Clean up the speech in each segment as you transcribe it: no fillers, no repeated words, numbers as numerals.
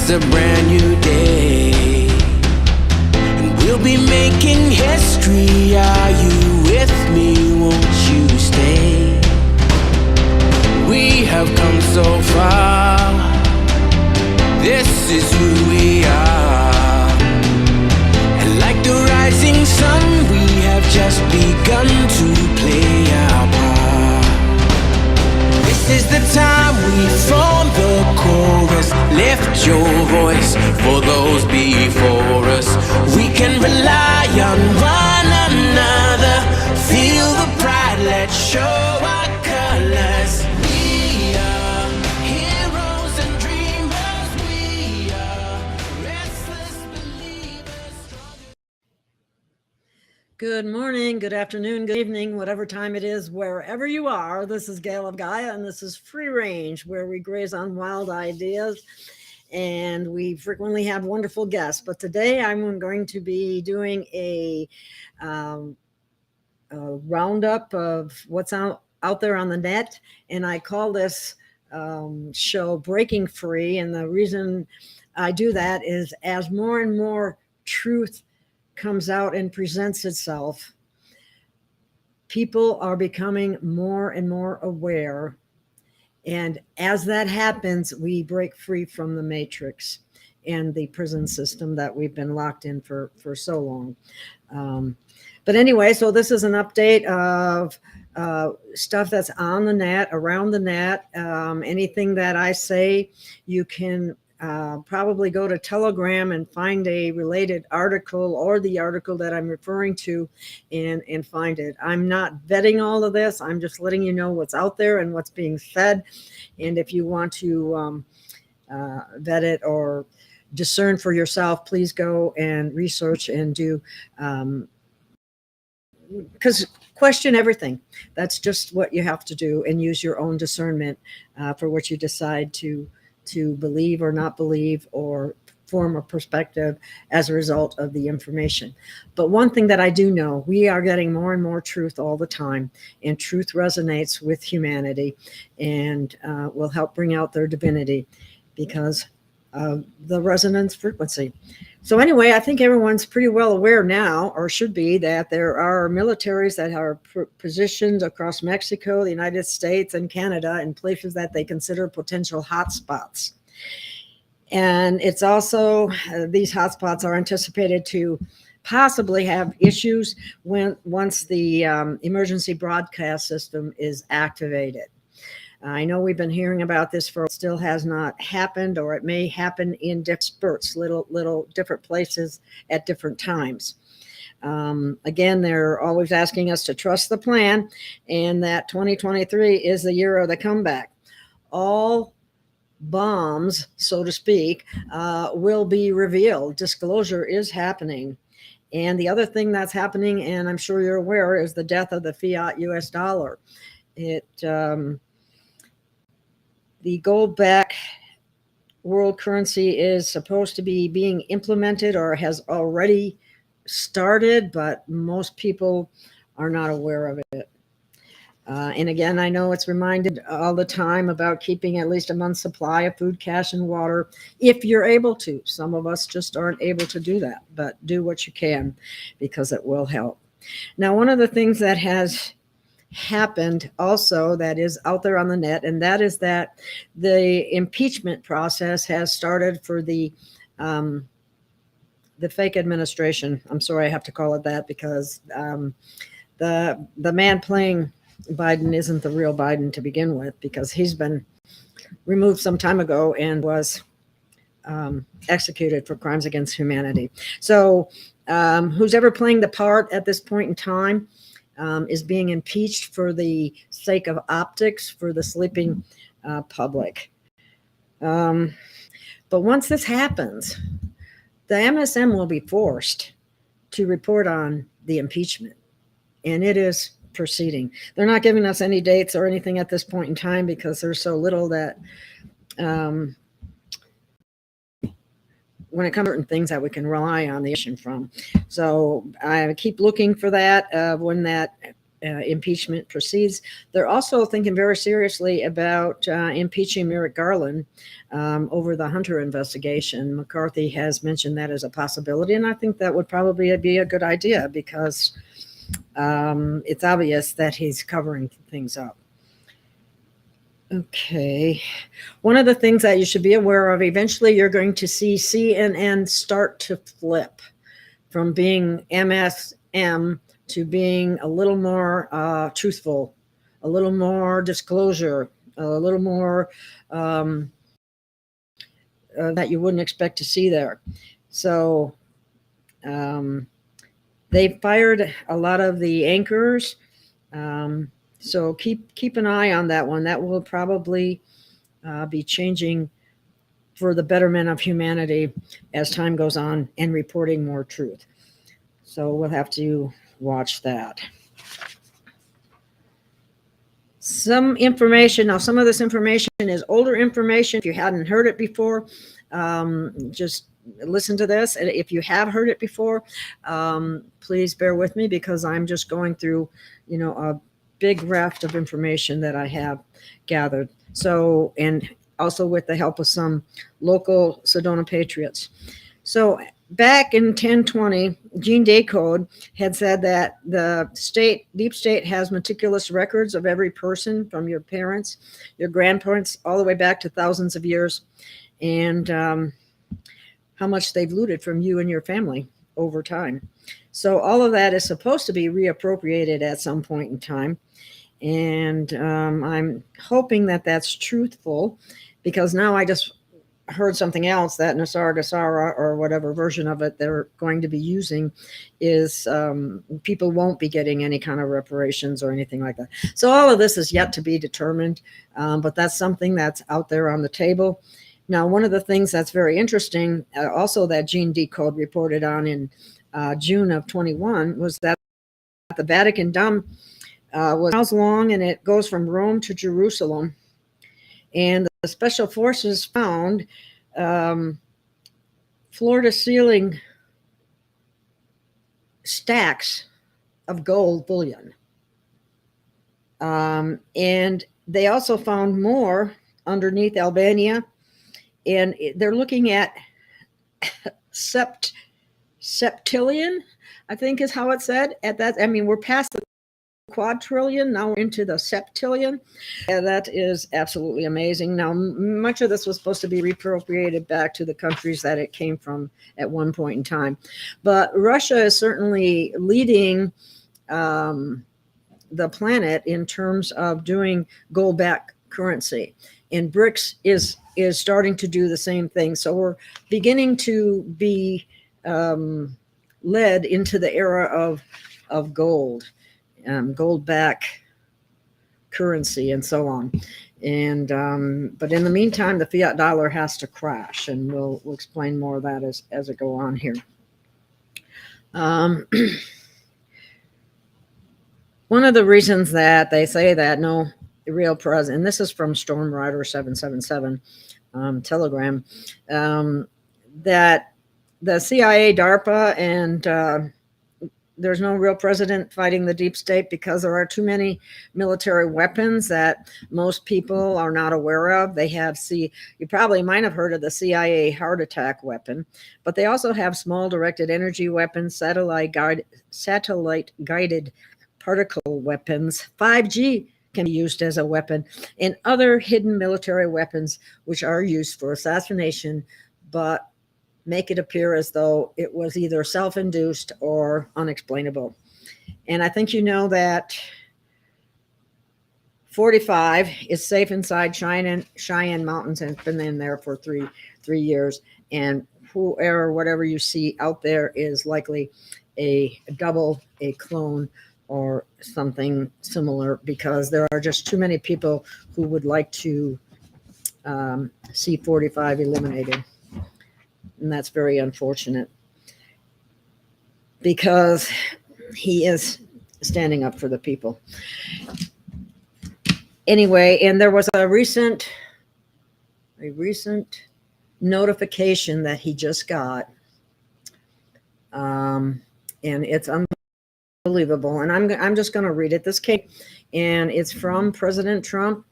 It's a brand new day, and we'll be making history. Are you with me? Won't you stay? We have come so far. This is who we are. And like the rising sun, we have just begun to play our part. This is the time we form the chorus. Lift your voice for those before us. We can rely on one another. Feel the pride, let's show our colors. We are heroes and dreamers. We are restless believers. Good morning, good afternoon, good evening, whatever time it is, wherever you are. This is Gail of Gaia, and this is Free Range, where we graze on wild ideas, and we frequently have wonderful guests. But today I'm going to be doing a roundup of what's out there on the net, and I call this show Breaking Free. And the reason I do that is as more and more truth comes out and presents itself, people are becoming more and more aware. And as that happens, we break free from the matrix and the prison system that we've been locked in for so long. But anyway, so this is an update of stuff that's on the net, around the net. Anything that I say, you can probably go to Telegram and find a related article or the article that I'm referring to and find it. I'm not vetting all of this. I'm just letting you know what's out there and what's being said. And if you want to vet it or discern for yourself, please go and research and do, because question everything. That's just what you have to do, and use your own discernment for what you decide to believe or not believe, or form a perspective as a result of the information. But one thing that I do know, we are getting more and more truth all the time, and truth resonates with humanity and will help bring out their divinity because of the resonance frequency. So anyway, I think everyone's pretty well aware now, or should be, that there are militaries that are positioned across Mexico, the United States, and Canada in places that they consider potential hotspots. And it's also, these hotspots are anticipated to possibly have issues once the emergency broadcast system is activated. I know we've been hearing about this for, still has not happened, or it may happen in spurts, little different places at different times. Again, they're always asking us to trust the plan, and that 2023 is the year of the comeback. All bombs, so to speak, will be revealed. Disclosure is happening. And the other thing that's happening, and I'm sure you're aware, is the death of the fiat US dollar. The gold-backed world currency is supposed to be being implemented, or has already started, but most people are not aware of it. And again, I know it's reminded all the time about keeping at least a month's supply of food, cash, and water, if you're able to. Some of us just aren't able to do that, but do what you can, because it will help. Now, one of the things that has happened also that is out there on the net, and that is that the impeachment process has started for the fake administration. I'm sorry I have to call it that, because the man playing Biden isn't the real Biden to begin with, because he's been removed some time ago and was executed for crimes against humanity. So who's ever playing the part at this point in time is being impeached for the sake of optics for the sleeping public. But once this happens, the MSM will be forced to report on the impeachment, and it is proceeding. They're not giving us any dates or anything at this point in time, because there's so little that when it comes to certain things that we can rely on the information from. So I keep looking for that when that impeachment proceeds. They're also thinking very seriously about impeaching Merrick Garland over the Hunter investigation. McCarthy has mentioned that as a possibility, and I think that would probably be a good idea because it's obvious that he's covering things up. Okay. One of the things that you should be aware of, eventually you're going to see CNN start to flip from being MSM to being a little more truthful, a little more disclosure, a little more that you wouldn't expect to see there. So they fired a lot of the anchors. So keep an eye on that one. That will probably be changing for the betterment of humanity as time goes on and reporting more truth. So we'll have to watch that. Some information. Now, some of this information is older information. If you hadn't heard it before, just listen to this. And if you have heard it before, please bear with me because I'm just going through, a big raft of information that I have gathered. So, and also with the help of some local Sedona patriots. So back in 1020, Gene Decode had said that the deep state has meticulous records of every person from your parents, your grandparents, all the way back to thousands of years, and how much they've looted from you and your family over time. So all of that is supposed to be reappropriated at some point in time. And I'm hoping that that's truthful, because now I just heard something else that Nasara or whatever version of it they're going to be using is people won't be getting any kind of reparations or anything like that. So all of this is yet to be determined, but that's something that's out there on the table. Now, one of the things that's very interesting, also that Gene Decode reported on in June of 21, was that the Vatican Dome was miles long, and it goes from Rome to Jerusalem. And the special forces found floor-to-ceiling stacks of gold bullion. And they also found more underneath Albania. And they're looking at septillion, I think is how it said. At that, I mean, we're past the quadrillion, now we're into the septillion. And that is absolutely amazing. Now, much of this was supposed to be reappropriated back to the countries that it came from at one point in time. But Russia is certainly leading the planet in terms of doing gold-backed currency. And BRICS is starting to do the same thing. So we're beginning to be led into the era of gold. Gold-backed currency and so on. And but in the meantime, the fiat dollar has to crash, and we'll explain more of that as it go on here. One of the reasons that they say that no real president, and this is from Storm Rider 777 Telegram, that the CIA, DARPA, and there's no real president fighting the deep state because there are too many military weapons that most people are not aware of. They have you probably might have heard of the CIA heart attack weapon, but they also have small directed energy weapons, satellite guided particle weapons. 5G can be used as a weapon, and other hidden military weapons which are used for assassination, but make it appear as though it was either self-induced or unexplainable. And I think you know that 45 is safe inside Cheyenne Mountains, and it's been in there for three years. And whatever you see out there is likely a double, a clone, or something similar, because there are just too many people who would like to see 45 eliminated. And that's very unfortunate, because he is standing up for the people. Anyway, and there was a recent notification that he just got, and it's unbelievable. And I'm just going to read it. This came, and it's from President Trump.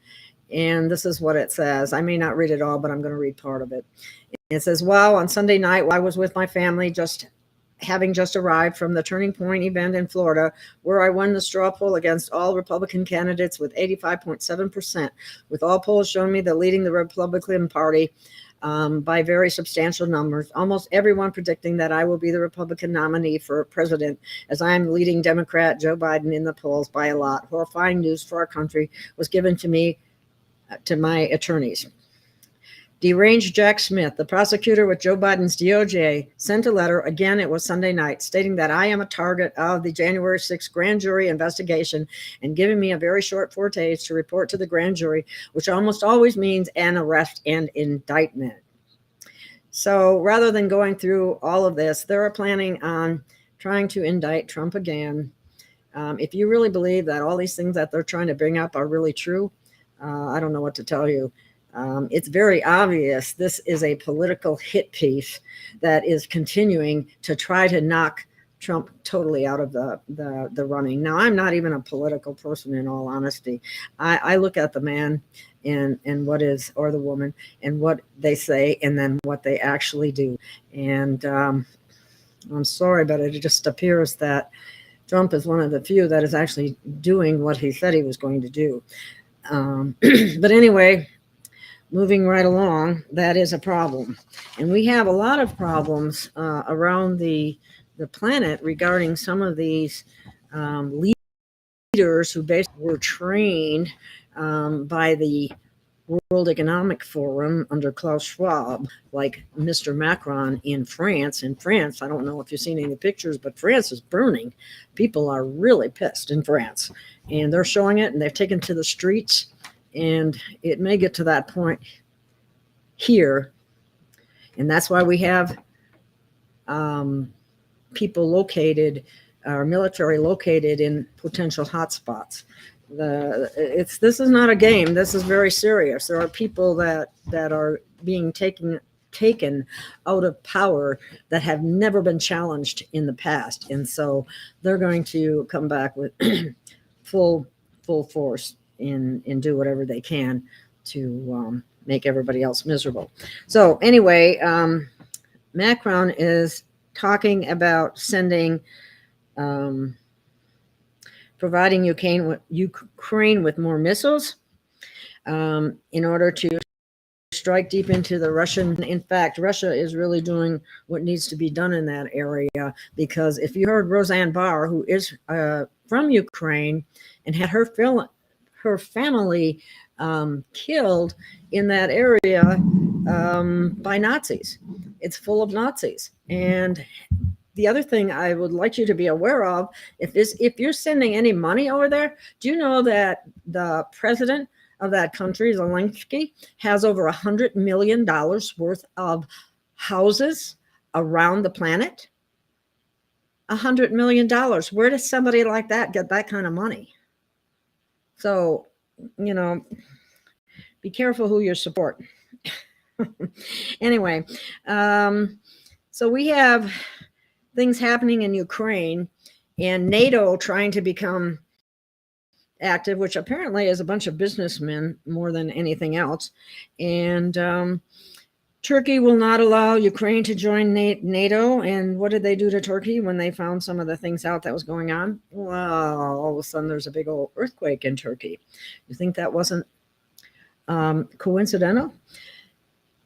And this is what it says. I may not read it all, but I'm going to read part of it. It says, wow, on Sunday night, I was with my family, having just arrived from the Turning Point event in Florida, where I won the straw poll against all Republican candidates with 85.7%, with all polls showing me the leading the Republican Party by very substantial numbers, almost everyone predicting that I will be the Republican nominee for president, as I am leading Democrat Joe Biden in the polls by a lot. Horrifying news for our country was given to me, to my attorneys. Deranged Jack Smith, the prosecutor with Joe Biden's DOJ, sent a letter, again it was Sunday night, stating that I am a target of the January 6th grand jury investigation and giving me a very short 4 days to report to the grand jury, which almost always means an arrest and indictment. So rather than going through all of this, they're planning on trying to indict Trump again. If you really believe that all these things that they're trying to bring up are really true, I don't know what to tell you. It's very obvious this is a political hit piece that is continuing to try to knock Trump totally out of the running. Now, I'm not even a political person, in all honesty. I look at the man and what is, or the woman, and what they say, and then what they actually do. And I'm sorry, but it just appears that Trump is one of the few that is actually doing what he said he was going to do. But anyway, moving right along, that is a problem. And we have a lot of problems around the planet regarding some of these leaders who basically were trained by the World Economic Forum under Klaus Schwab, like Mr. Macron in France. In France, I don't know if you've seen any pictures, but France is burning. People are really pissed in France, and they're showing it, and they've taken to the streets. And it may get to that point here. And that's why we have people located, or military located in potential hotspots. This is not a game. This is very serious. There are people that are being taken out of power that have never been challenged in the past. And so they're going to come back with full force and do whatever they can to make everybody else miserable. So anyway, Macron is talking about sending, providing Ukraine with more missiles in order to strike deep into the Russian. In fact, Russia is really doing what needs to be done in that area, because if you heard Roseanne Barr, who is from Ukraine and had her family killed in that area by Nazis. It's full of Nazis. And the other thing I would like you to be aware of, if you're sending any money over there, do you know that the president of that country, Zelensky, has over $100 million worth of houses around the planet? $100 million. Where does somebody like that get that kind of money? So, be careful who you support. Anyway, so we have things happening in Ukraine, and NATO trying to become active, which apparently is a bunch of businessmen more than anything else. And Turkey will not allow Ukraine to join NATO. And what did they do to Turkey when they found some of the things out that was going on? Well, all of a sudden there's a big old earthquake in Turkey. You think that wasn't coincidental?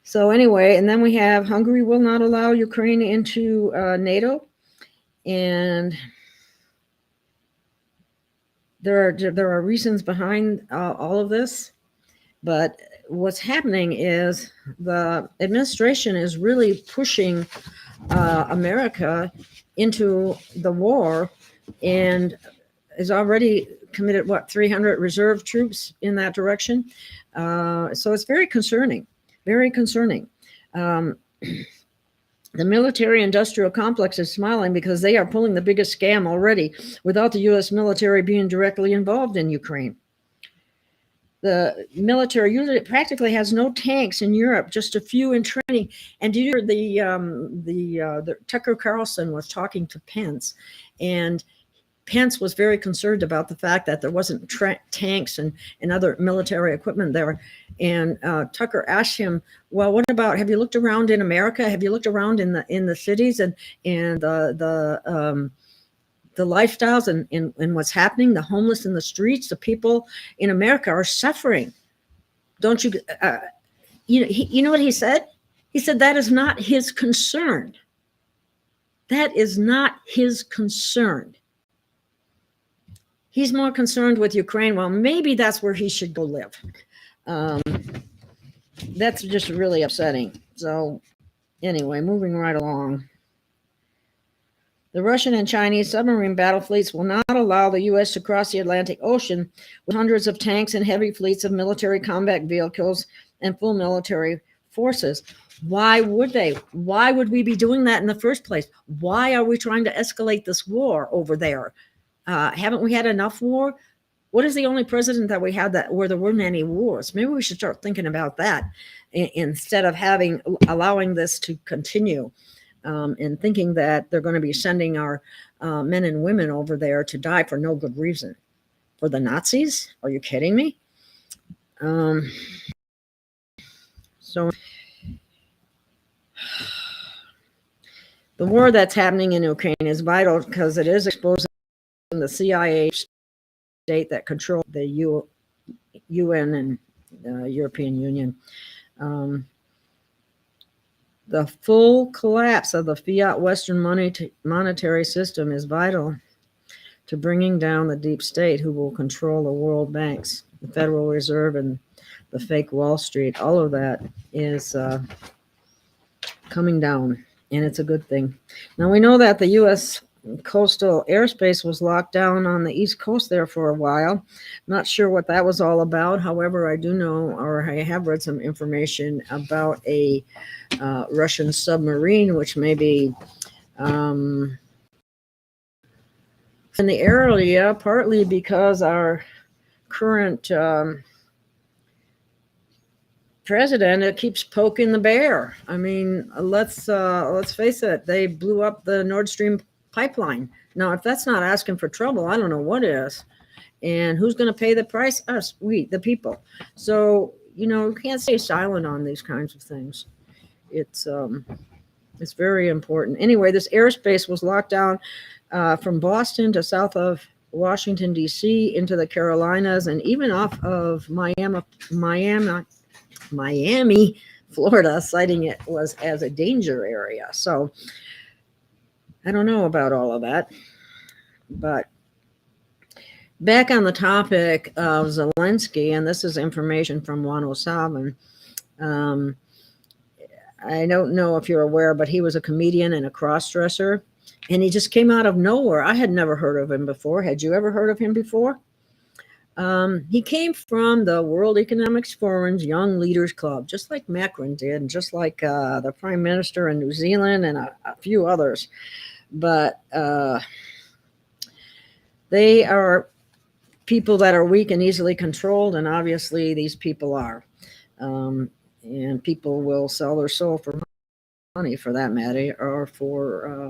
So anyway, and then we have Hungary will not allow Ukraine into NATO. And there are reasons behind all of this. But what's happening is the administration is really pushing America into the war, and has already committed 300 reserve troops in that direction. So it's very concerning, very concerning. The military industrial complex is smiling because they are pulling the biggest scam already without the U.S. military being directly involved in Ukraine. The military usually practically has no tanks in Europe, just a few in training. And you hear the Tucker Carlson was talking to Pence, and Pence was very concerned about the fact that there wasn't tanks and other military equipment there. And Tucker asked him, well, what about, have you looked around in America? Have you looked around in the cities and the lifestyles and what's happening? The homeless in the streets, the people in America are suffering. Don't you, you know what he said? He said, that is not his concern. That is not his concern. He's more concerned with Ukraine. Well, maybe that's where he should go live. That's just really upsetting. So anyway, moving right along. The Russian and Chinese submarine battle fleets will not allow the U.S. to cross the Atlantic Ocean with hundreds of tanks and heavy fleets of military combat vehicles and full military forces. Why would they? Why would we be doing that in the first place? Why are we trying to escalate this war over there? Haven't we had enough war? What is the only president that we had that where there weren't any wars? Maybe we should start thinking about that instead of allowing this to continue and thinking that they're going to be sending our men and women over there to die for no good reason. For the Nazis? Are you kidding me? So the war that's happening in Ukraine is vital because it is exposing the CIA state that control the UN and European Union. The full collapse of the fiat Western monetary system is vital to bringing down the deep state who will control the world banks, the Federal Reserve, and the fake Wall Street. All of that is coming down, and it's a good thing. Now, we know that the U.S. coastal airspace was locked down on the East Coast there for a while. Not sure what that was all about. However, I do know, or I have read some information about a Russian submarine, which may be in the area, partly because our current president keeps poking the bear. I mean, let's face it. They blew up the Nord Stream pipeline. Now, if that's not asking for trouble, I don't know what is. And who's going to pay the price? Us, we, the people. So, you can't stay silent on these kinds of things. It's very important. Anyway, this airspace was locked down from Boston to south of Washington, D.C., into the Carolinas, and even off of Miami, Florida, citing it was as a danger area. So I don't know about all of that. But back on the topic of Zelensky, and this is information from 107. I don't know if you're aware, but he was a comedian and a cross-dresser, and he just came out of nowhere. I had never heard of him before. Had you ever heard of him before? He came from the World Economic Forum's Young Leaders Club, just like Macron did, and just like the Prime Minister in New Zealand and a few others. But they are people that are weak and easily controlled, and obviously these people are. And people will sell their soul for money, for that matter, or for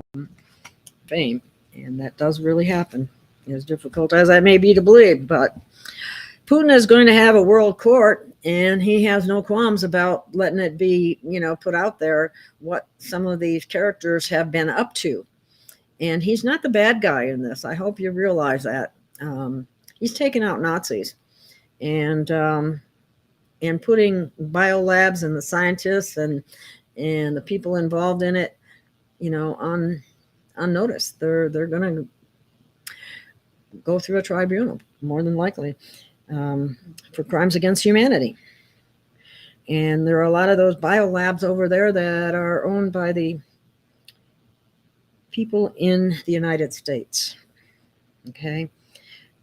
fame. And that does really happen, as difficult as that may be to believe. But Putin is going to have a world court, and he has no qualms about letting it be, put out there what some of these characters have been up to. And he's not the bad guy in this. I hope you realize that. He's taking out Nazis and putting biolabs and the scientists and the people involved in it, on notice. They're going to go through a tribunal, more than likely, for crimes against humanity. And there are a lot of those biolabs over there that are owned by the people in the United States. Okay.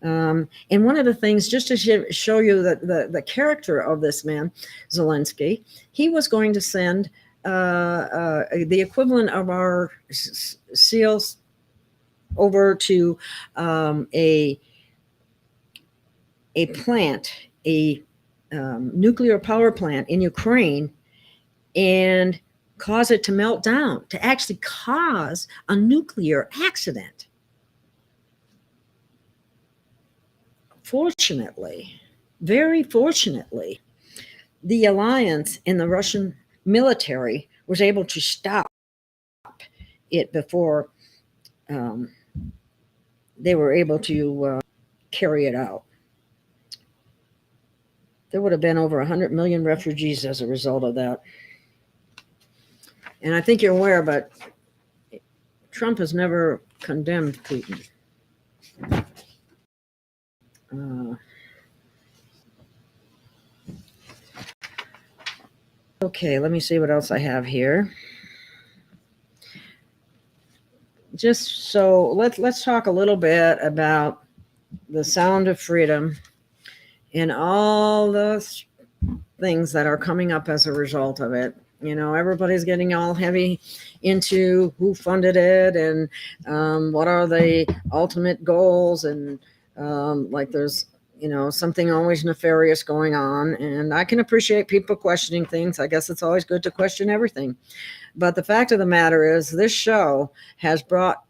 And one of the things, just to show you the character of this man, Zelensky, he was going to send the equivalent of our SEALs over to a plant, a nuclear power plant in Ukraine, and cause it to melt down, to actually cause a nuclear accident. fortunately, very fortunately, the alliance in the Russian military was able to stop it before they were able to carry it out. There would have been over 100 million refugees as a result of that. And I think you're aware, but Trump has never condemned Putin. Okay, let me see what else I have here. Just so let's talk a little bit about the sound of freedom and all the things that are coming up as a result of it. You know, everybody's getting all heavy into who funded it and what are the ultimate goals, and like there's, you know, something always nefarious going on. And I can appreciate people questioning things. I guess it's always good to question everything. But the fact of the matter is, this show has brought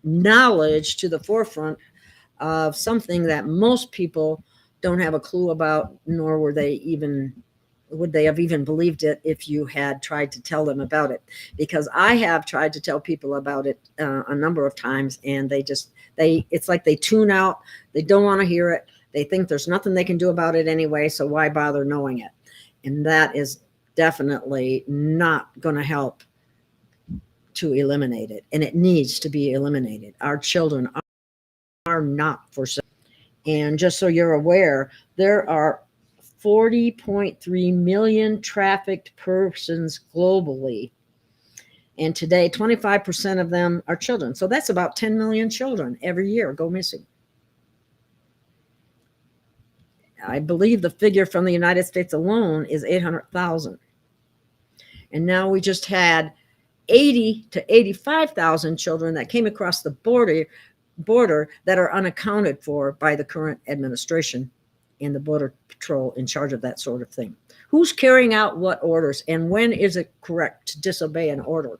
knowledge to the forefront of something that most people don't have a clue about, nor would they have even believed it if you had tried to tell them about it. Because I have tried to tell people about it a number of times, and it's like they tune out. They don't want to hear it. They think there's nothing they can do about it anyway, so why bother knowing it? And that is definitely not going to help to eliminate it, and it needs to be eliminated. Our children are not for sale. And just so you're aware, there are 40.3 million trafficked persons globally. And today, 25% of them are children. So that's about 10 million children every year go missing. I believe the figure from the United States alone is 800,000. And now we just had 80 to 85,000 children that came across the border that are unaccounted for by the current administration and the Border Patrol in charge of that sort of thing. Who's carrying out what orders, and when is it correct to disobey an order?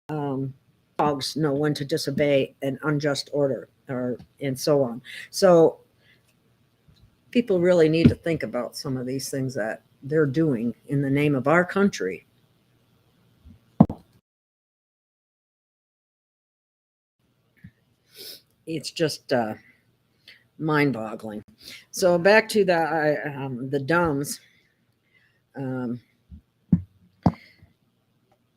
Dogs know when to disobey an unjust order, and so on. So people really need to think about some of these things that they're doing in the name of our country. It's just mind-boggling. So back to the dumbs.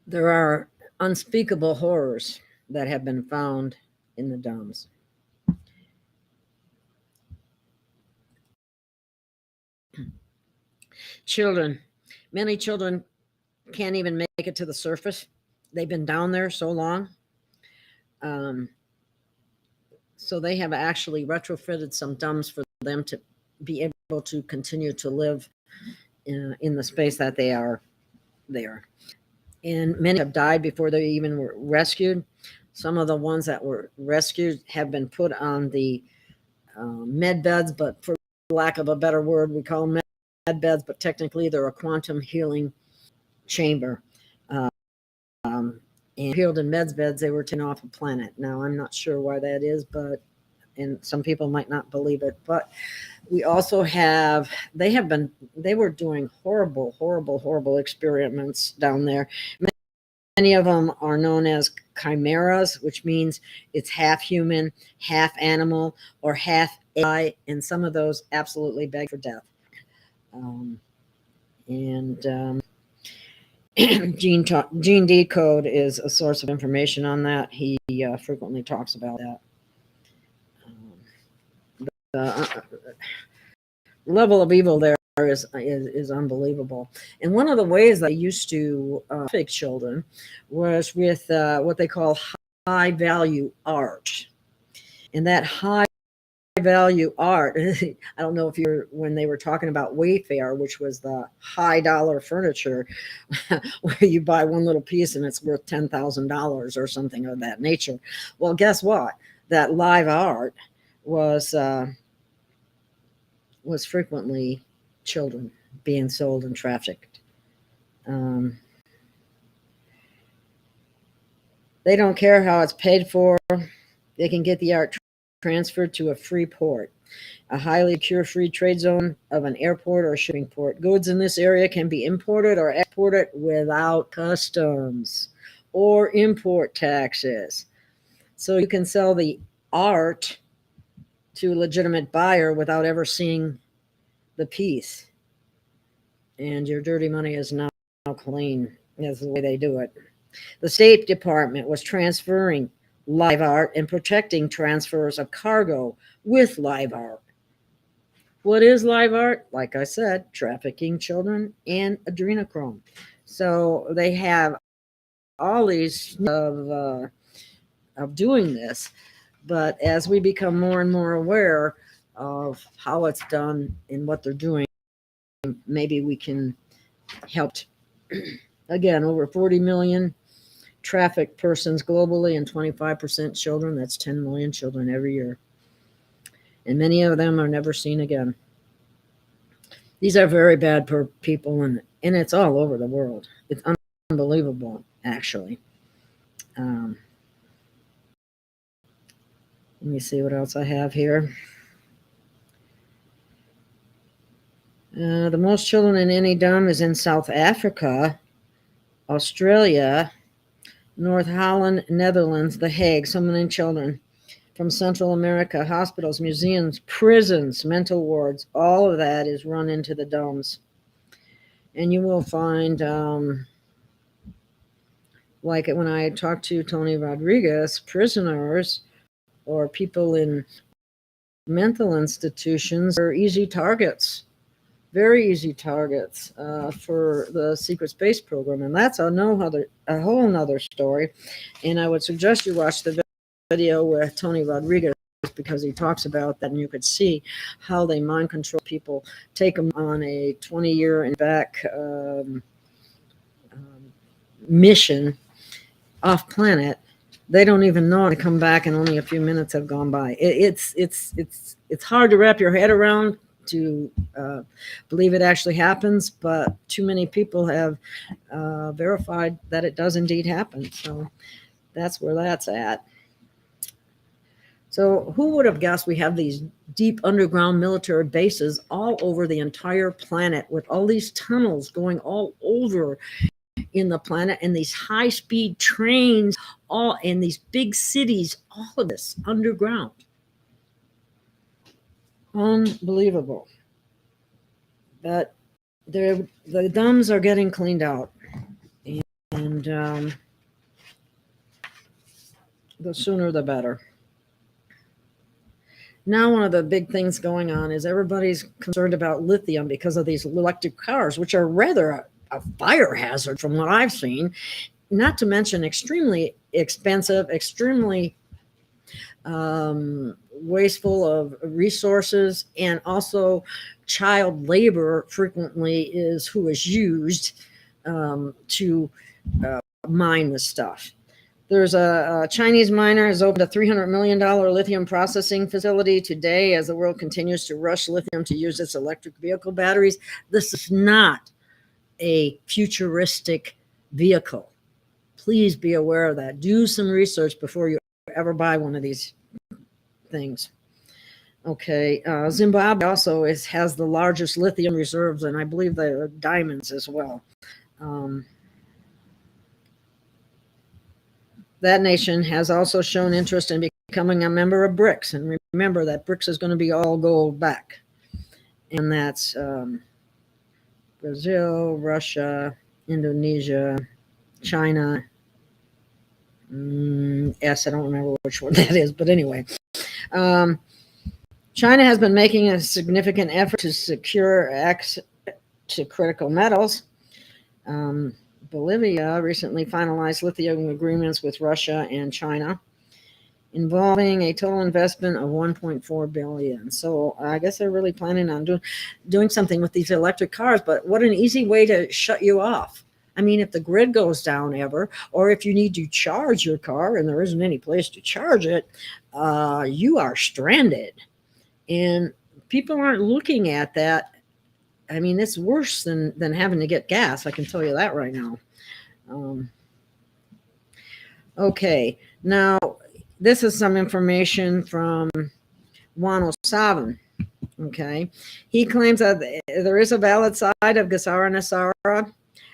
There are unspeakable horrors that have been found in the dumbs. Children, many children can't even make it to the surface. They've been down there so long. So they have actually retrofitted some dumbs for them to be able to continue to live in the space that they are there. And many have died before they even were rescued. Some of the ones that were rescued have been put on the med beds, but for lack of a better word, we call them med beds, but technically they're a quantum healing chamber. And healed in med beds, they were taken off a planet. Now, I'm not sure why that is, and some people might not believe it, but we also they were doing horrible experiments down there. Many of them are known as chimeras, which means it's half human, half animal, or half AI, and some of those absolutely beg for death. Gene Decode is a source of information on that. He frequently talks about that. The level of evil there is unbelievable. And one of the ways they used to traffic children was with what they call high value art. And that high value art, I don't know if when they were talking about Wayfair, which was the high dollar furniture where you buy one little piece and it's worth $10,000 or something of that nature. Well, guess what? That live art was frequently children being sold and trafficked. They don't care how it's paid for. They can get the art transferred to a free port, a highly secure free trade zone of an airport or shipping port. Goods in this area can be imported or exported without customs or import taxes. So you can sell the art to a legitimate buyer without ever seeing the piece. And your dirty money is now clean. That's the way they do it. The State Department was transferring live art and protecting transfers of cargo with live art. What is live art? Like I said, trafficking children and adrenochrome. So they have all these of doing this, but as we become more and more aware of how it's done and what they're doing, maybe we can help. Again, over 40 million trafficked persons globally and 25% children. That's 10 million children every year. And many of them are never seen again. These are very bad people, and it's all over the world. It's unbelievable, actually. Let me see what else I have here. The most children in any dome is in South Africa, Australia, North Holland, Netherlands, The Hague. So many children from Central America, hospitals, museums, prisons, mental wards. All of that is run into the domes. And you will find, like when I talked to Tony Rodriguez, prisoners or people in mental institutions are easy targets, very easy targets for the secret space program. And that's a whole nother story. And I would suggest you watch the video with Tony Rodriguez, because he talks about that, and you could see how they mind control people, take them on a 20-year and back mission off planet. They don't even know how to come back, and only a few minutes have gone by. It's hard to wrap your head around, to believe it actually happens, but too many people have verified that it does indeed happen. So that's where that's at. So who would have guessed we have these deep underground military bases all over the entire planet, with all these tunnels going all over in the planet, and these high-speed trains all in these big cities, all of this underground. Unbelievable. But the dumbs are getting cleaned out, and the sooner the better. Now, one of the big things going on is everybody's concerned about lithium because of these electric cars, which are rather a fire hazard from what I've seen, not to mention extremely expensive, extremely wasteful of resources, and also child labor frequently is who is used to mine the stuff. There's a Chinese miner has opened a $300 million lithium processing facility today as the world continues to rush lithium to use its electric vehicle batteries. This is not a futuristic vehicle. Please be aware of that. Do some research before you ever buy one of these things. Okay, Zimbabwe also has the largest lithium reserves, and I believe the diamonds as well. That nation has also shown interest in becoming a member of BRICS. And remember that BRICS is going to be all gold back. And that's Brazil, Russia, Indonesia, China. Yes, I don't remember which one that is, but anyway. China has been making a significant effort to secure access to critical metals. Bolivia recently finalized lithium agreements with Russia and China, involving a total investment of $1.4 billion. So I guess they're really planning on doing something with these electric cars. But what an easy way to shut you off. I mean, if the grid goes down ever, or if you need to charge your car and there isn't any place to charge it, you are stranded. And people aren't looking at that. I mean, it's worse than having to get gas. I can tell you that right now. Okay. Now, this is some information from 107. Okay. He claims that there is a valid side of Gasara Nasara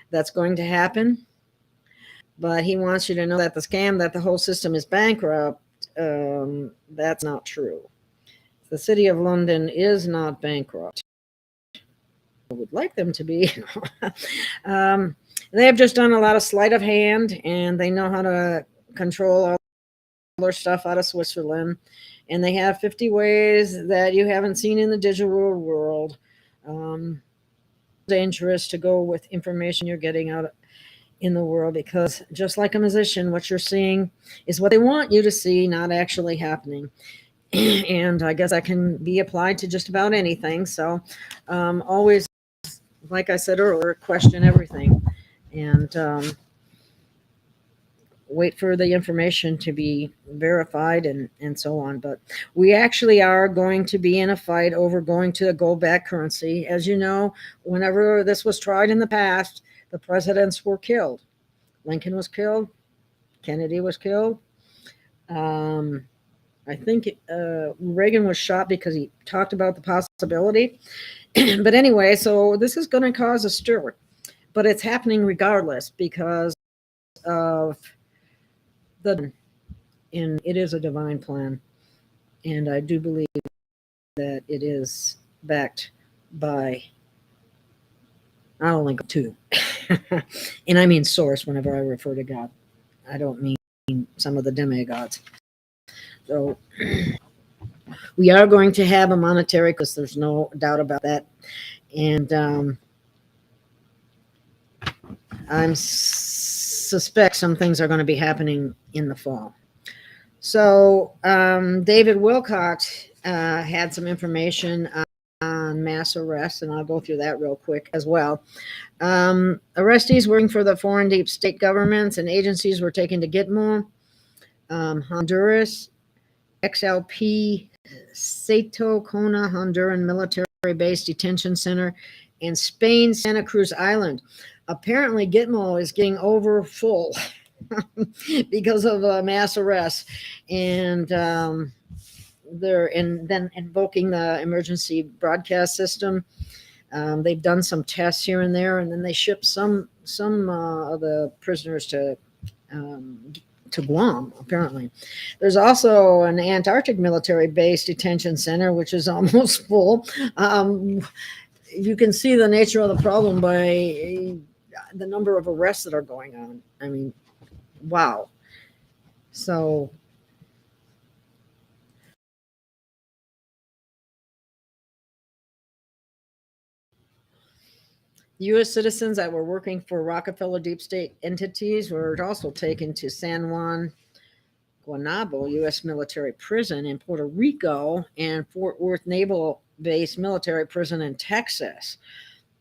that's going to happen, but he wants you to know that the scam, that the whole system is bankrupt, that's not true. The City of London is not bankrupt. I would like them to be. They have just done a lot of sleight of hand, and they know how to control all their stuff out of Switzerland. And they have 50 ways that you haven't seen in the digital world. Dangerous to go with information you're getting out in the world, because just like a musician, what you're seeing is what they want you to see, not actually happening. And I guess that can be applied to just about anything. So always, like I said earlier, question everything, and wait for the information to be verified, and so on. But we actually are going to be in a fight over going to a gold-backed currency. As you know, whenever this was tried in the past, the presidents were killed. Lincoln was killed. Kennedy was killed. I think Reagan was shot because he talked about the possibility. But anyway, so this is going to cause a stir. But it's happening regardless because of and it is a divine plan. And I do believe that it is backed by not only God too. And I mean source whenever I refer to God. I don't mean some of the demigods. So we are going to have a monetary, because there's no doubt about that. And I suspect some things are going to be happening in the fall. So David Wilcox had some information on mass arrests, and I'll go through that real quick as well. Arrestees working for the foreign deep state governments and agencies were taken to Gitmo, Honduras, XLP, Seto Kona, Honduran military-based detention center, and Spain, Santa Cruz Island. Apparently, Gitmo is getting over full because of mass arrests, and they're then invoking the emergency broadcast system. They've done some tests here and there, and then they shipped some of the prisoners to Guam, apparently. There's also an Antarctic military-based detention center, which is almost full. You can see the nature of the problem by the number of arrests that are going on. I mean, wow. So U.S. citizens that were working for Rockefeller deep state entities were also taken to San Juan Guanabo U.S. military prison in Puerto Rico and Fort Worth Naval Base military prison in Texas.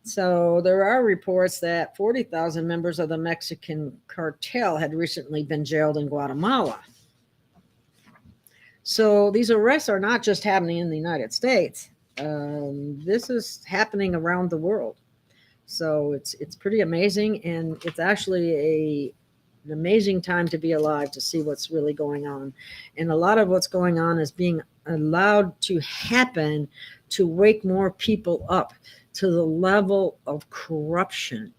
So there are reports that 40,000 members of the Mexican cartel had recently been jailed in Guatemala. So these arrests are not just happening in the United States. This is happening around the world. So it's pretty amazing, and it's actually an amazing time to be alive to see what's really going on. And a lot of what's going on is being allowed to happen to wake more people up to the level of corruption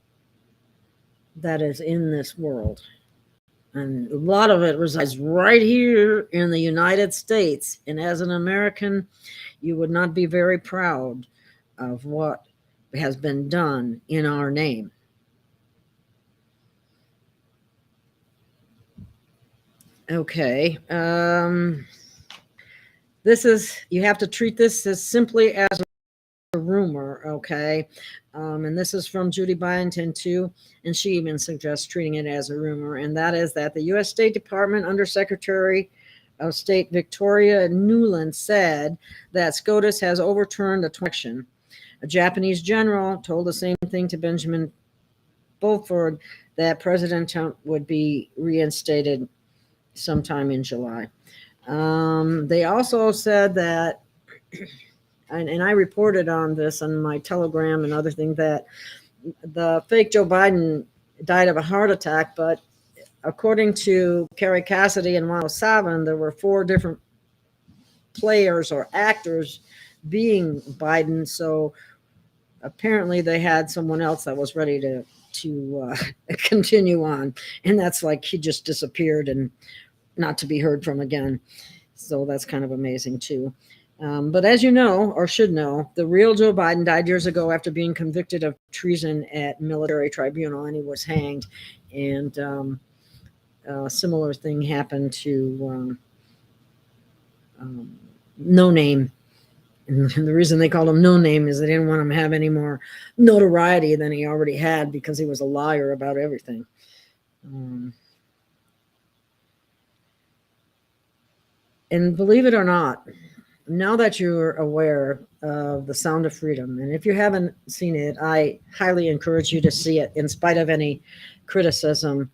that is in this world. And a lot of it resides right here in the United States. And as an American, you would not be very proud of what has been done in our name. Okay. You have to treat this as simply as a rumor, okay? And this is from Judy Byington too, and she even suggests treating it as a rumor, and that is that the U.S. State Department Undersecretary of State Victoria Nuland said that SCOTUS has overturned a election. A Japanese general told the same thing to Benjamin Beaufort, that President Trump would be reinstated sometime in July. They also said that, and I reported on this on my Telegram and other things, that the fake Joe Biden died of a heart attack, but according to Carrie Cassidy and 107, there were 4 different players or actors being Biden. So apparently they had someone else that was ready to continue on, and that's like he just disappeared and not to be heard from again. So that's kind of amazing too. But as you know, or should know, the real Joe Biden died years ago after being convicted of treason at military tribunal, and he was hanged. And a similar thing happened to No Name. And the reason they called him No Name is they didn't want him to have any more notoriety than he already had, because he was a liar about everything. And believe it or not, now that you're aware of The Sound of Freedom, and if you haven't seen it, I highly encourage you to see it, in spite of any criticism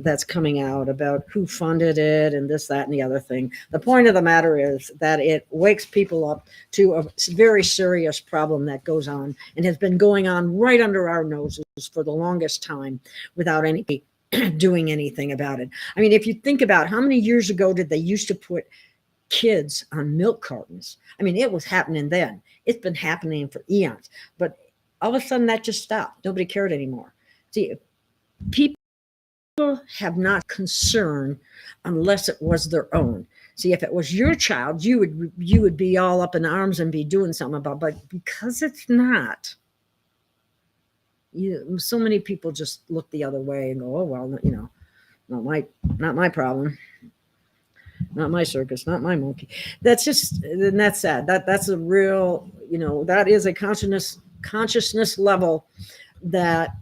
that's coming out about who funded it and this, that, and the other thing. The point of the matter is that it wakes people up to a very serious problem that goes on and has been going on right under our noses for the longest time without any doing anything about it. I mean, if you think about how many years ago did they used to put kids on milk cartons? I mean, it was happening then. It's been happening for eons, but all of a sudden that just stopped. Nobody cared anymore. See, people have not concern unless it was their own. See, if it was your child, you would be all up in arms and be doing something about it. But because it's not, so many people just look the other way and go, oh well, not my problem, not my circus, not my monkey. That's sad. That's a real, that is a consciousness level that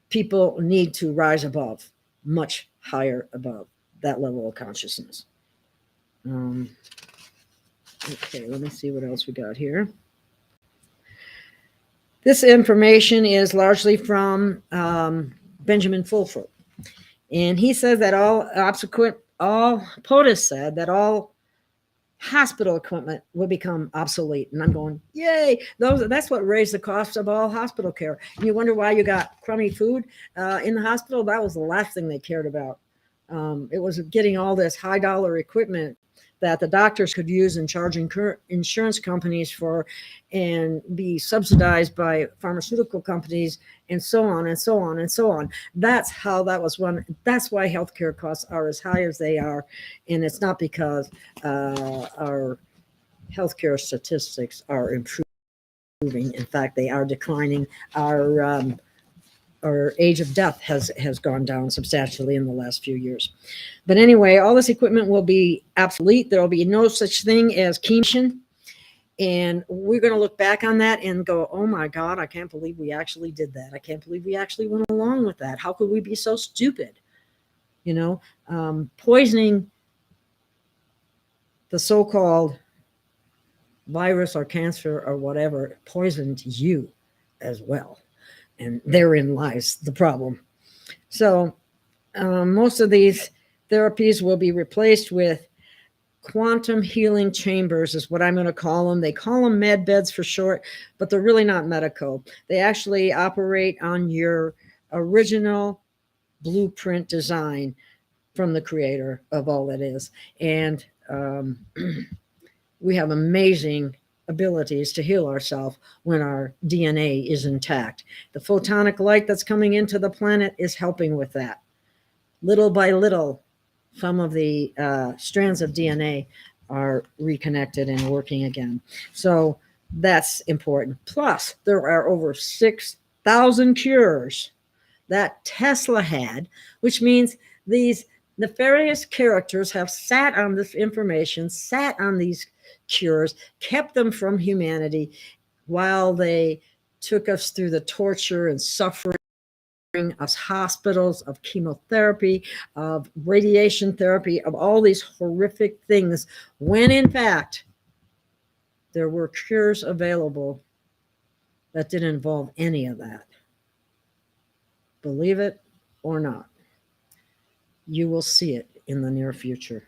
people need to rise above, much higher above that level of consciousness. Okay, let me see what else we got here. This information is largely from Benjamin Fulford. And he says that POTUS said that all hospital equipment will become obsolete. And I'm going, yay! That's what raised the cost of all hospital care. And you wonder why you got crummy food in the hospital? That was the last thing they cared about. It was getting all this high dollar equipment that the doctors could use and charging insurance companies for, and be subsidized by pharmaceutical companies, and so on and so on and so on. That's how that was run. That's why healthcare costs are as high as they are, and it's not because our healthcare statistics are improving. In fact, they are declining. Our age of death has gone down substantially in the last few years. But anyway, all this equipment will be obsolete. There will be no such thing as chemation. And we're going to look back on that and go, oh my God, I can't believe we actually did that. I can't believe we actually went along with that. How could we be so stupid? Poisoning the so-called virus or cancer or whatever poisoned you as well. And therein lies the problem. So most of these therapies will be replaced with quantum healing chambers, is what I'm going to call them. They call them med beds for short, but they're really not medical. They actually operate on your original blueprint design from the creator of all that is. And we have amazing abilities to heal ourselves when our DNA is intact. The photonic light that's coming into the planet is helping with that. Little by little, some of the strands of DNA are reconnected and working again. So that's important. Plus, there are over 6,000 cures that Tesla had, which means these nefarious characters have sat on this information, sat on these cures, kept them from humanity while they took us through the torture and suffering of hospitals, of chemotherapy, of radiation therapy, of all these horrific things, when in fact there were cures available that didn't involve any of that. Believe it or not, you will see it in the near future.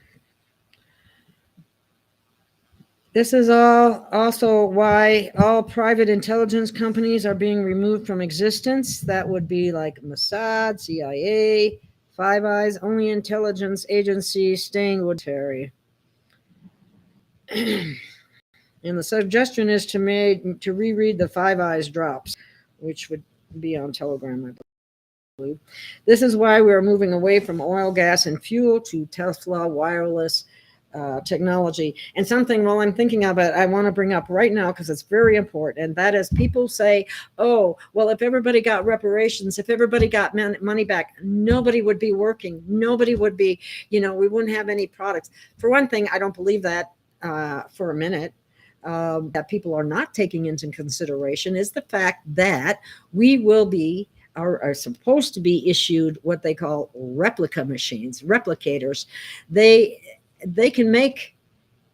This is also why all private intelligence companies are being removed from existence. That would be like Mossad, CIA, Five Eyes, only intelligence agency staying with Terry. And the suggestion is to reread the Five Eyes drops, which would be on Telegram, I believe. This is why we are moving away from oil, gas, and fuel to Tesla wireless technology. And something, while I'm thinking of it, I want to bring up right now because it's very important. And that is, people say, oh, well, if everybody got reparations, if everybody got money back, nobody would be working. Nobody would be, we wouldn't have any products. For one thing, I don't believe that for a minute. That people are not taking into consideration is the fact that we will be are supposed to be issued what they call replica machines, replicators. They can make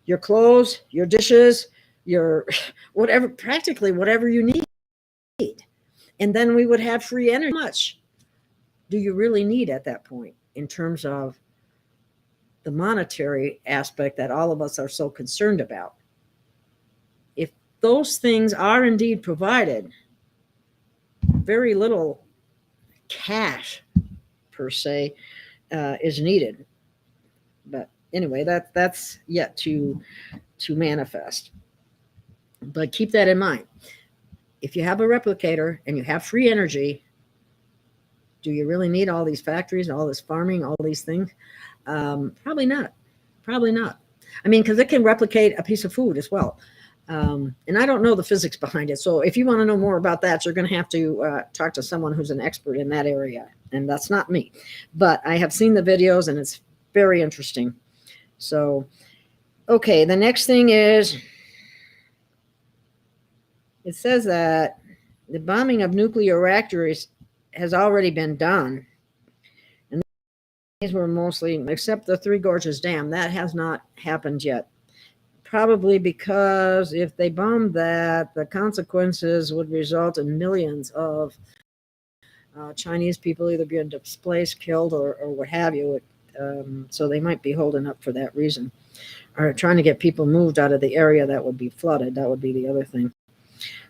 your clothes, your dishes, your whatever, practically whatever you need. And then we would have free energy. How much do you really need at that point in terms of the monetary aspect that all of us are so concerned about? If those things are indeed provided, very little cash per se is needed. But anyway, that's yet to manifest. But keep that in mind. If you have a replicator and you have free energy, do you really need all these factories, all this farming, all these things? Probably not. Probably not. I mean, because it can replicate a piece of food as well. And I don't know the physics behind it. So if you want to know more about that, you're going to have to talk to someone who's an expert in that area. And that's not me. But I have seen the videos and it's very interesting. So, okay, the next thing is, it says that the bombing of nuclear reactors has already been done. And these were mostly, except the Three Gorges Dam, that has not happened yet. Probably because if they bombed that, the consequences would result in millions of Chinese people either being displaced, killed, or what have you. So they might be holding up for that reason, or trying to get people moved out of the area that would be flooded. That would be the other thing.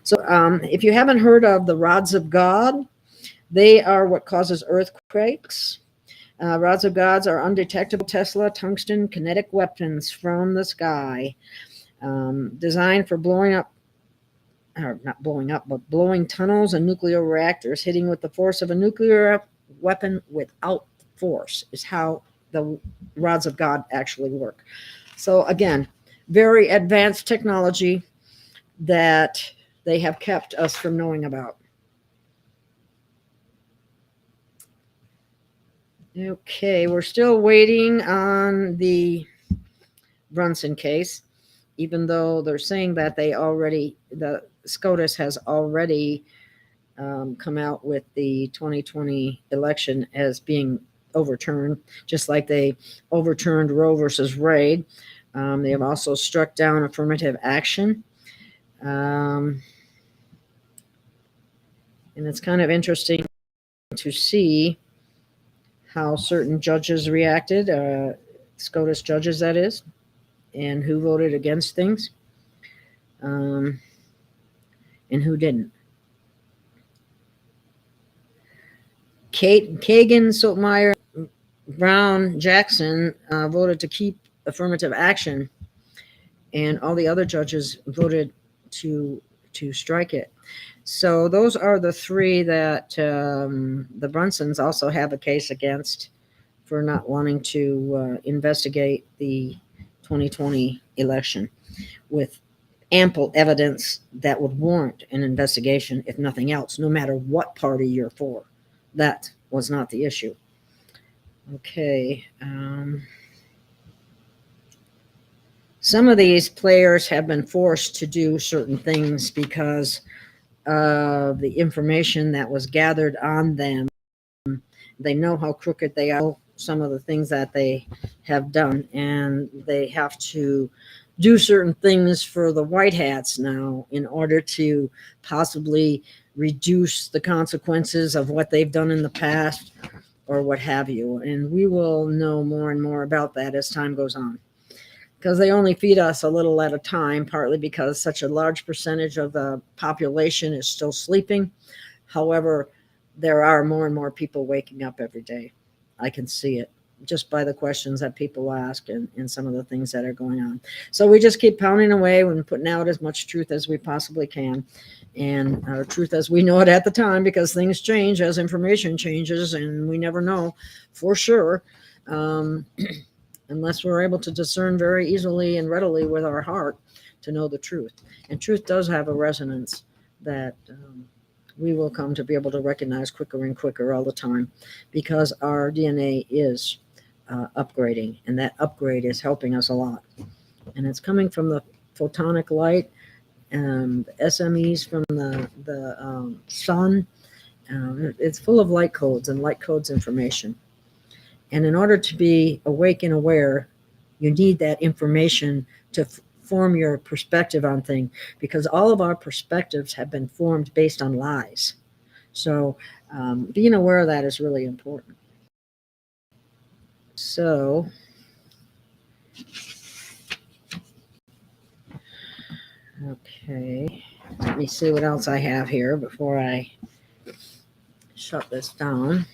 So if you haven't heard of the rods of God, they are what causes earthquakes. Rods of God are undetectable Tesla tungsten kinetic weapons from the sky, designed for blowing up, or not blowing up, but blowing tunnels and nuclear reactors. Hitting with the force of a nuclear weapon without force is how the rods of God actually work. So again, very advanced technology that they have kept us from knowing about. Okay, we're still waiting on the Brunson case, even though they're saying that the SCOTUS has already come out with the 2020 election as being overturned, just like they overturned Roe versus Wade. They have also struck down affirmative action. And it's kind of interesting to see how certain judges reacted, SCOTUS judges, that is, and who voted against things, and who didn't. Kagan, Sotomayor, Brown, Jackson voted to keep affirmative action, and all the other judges voted to strike it. So those are the three that the Brunsons also have a case against for not wanting to investigate the 2020 election with ample evidence that would warrant an investigation, if nothing else, no matter what party you're for. That was not the issue. Okay. Some of these players have been forced to do certain things because of the information that was gathered on them. They know how crooked they are, some of the things that they have done, and they have to do certain things for the white hats now in order to possibly reduce the consequences of what they've done in the past or what have you. And we will know more and more about that as time goes on, because they only feed us a little at a time, partly because such a large percentage of the population is still sleeping. However, there are more and more people waking up every day. I can see it just by the questions that people ask and some of the things that are going on. So we just keep pounding away and putting out as much truth as we possibly can, and truth as we know it at the time, because things change as information changes, and we never know for sure, unless we're able to discern very easily and readily with our heart to know the truth. And truth does have a resonance that we will come to be able to recognize quicker and quicker all the time, because our DNA is upgrading, and that upgrade is helping us a lot. And it's coming from the photonic light, the SMEs from the sun. It's full of light codes and light codes information. And in order to be awake and aware, you need that information to form your perspective on things, because all of our perspectives have been formed based on lies. So being aware of that is really important. So okay, let me see what else I have here before I shut this down.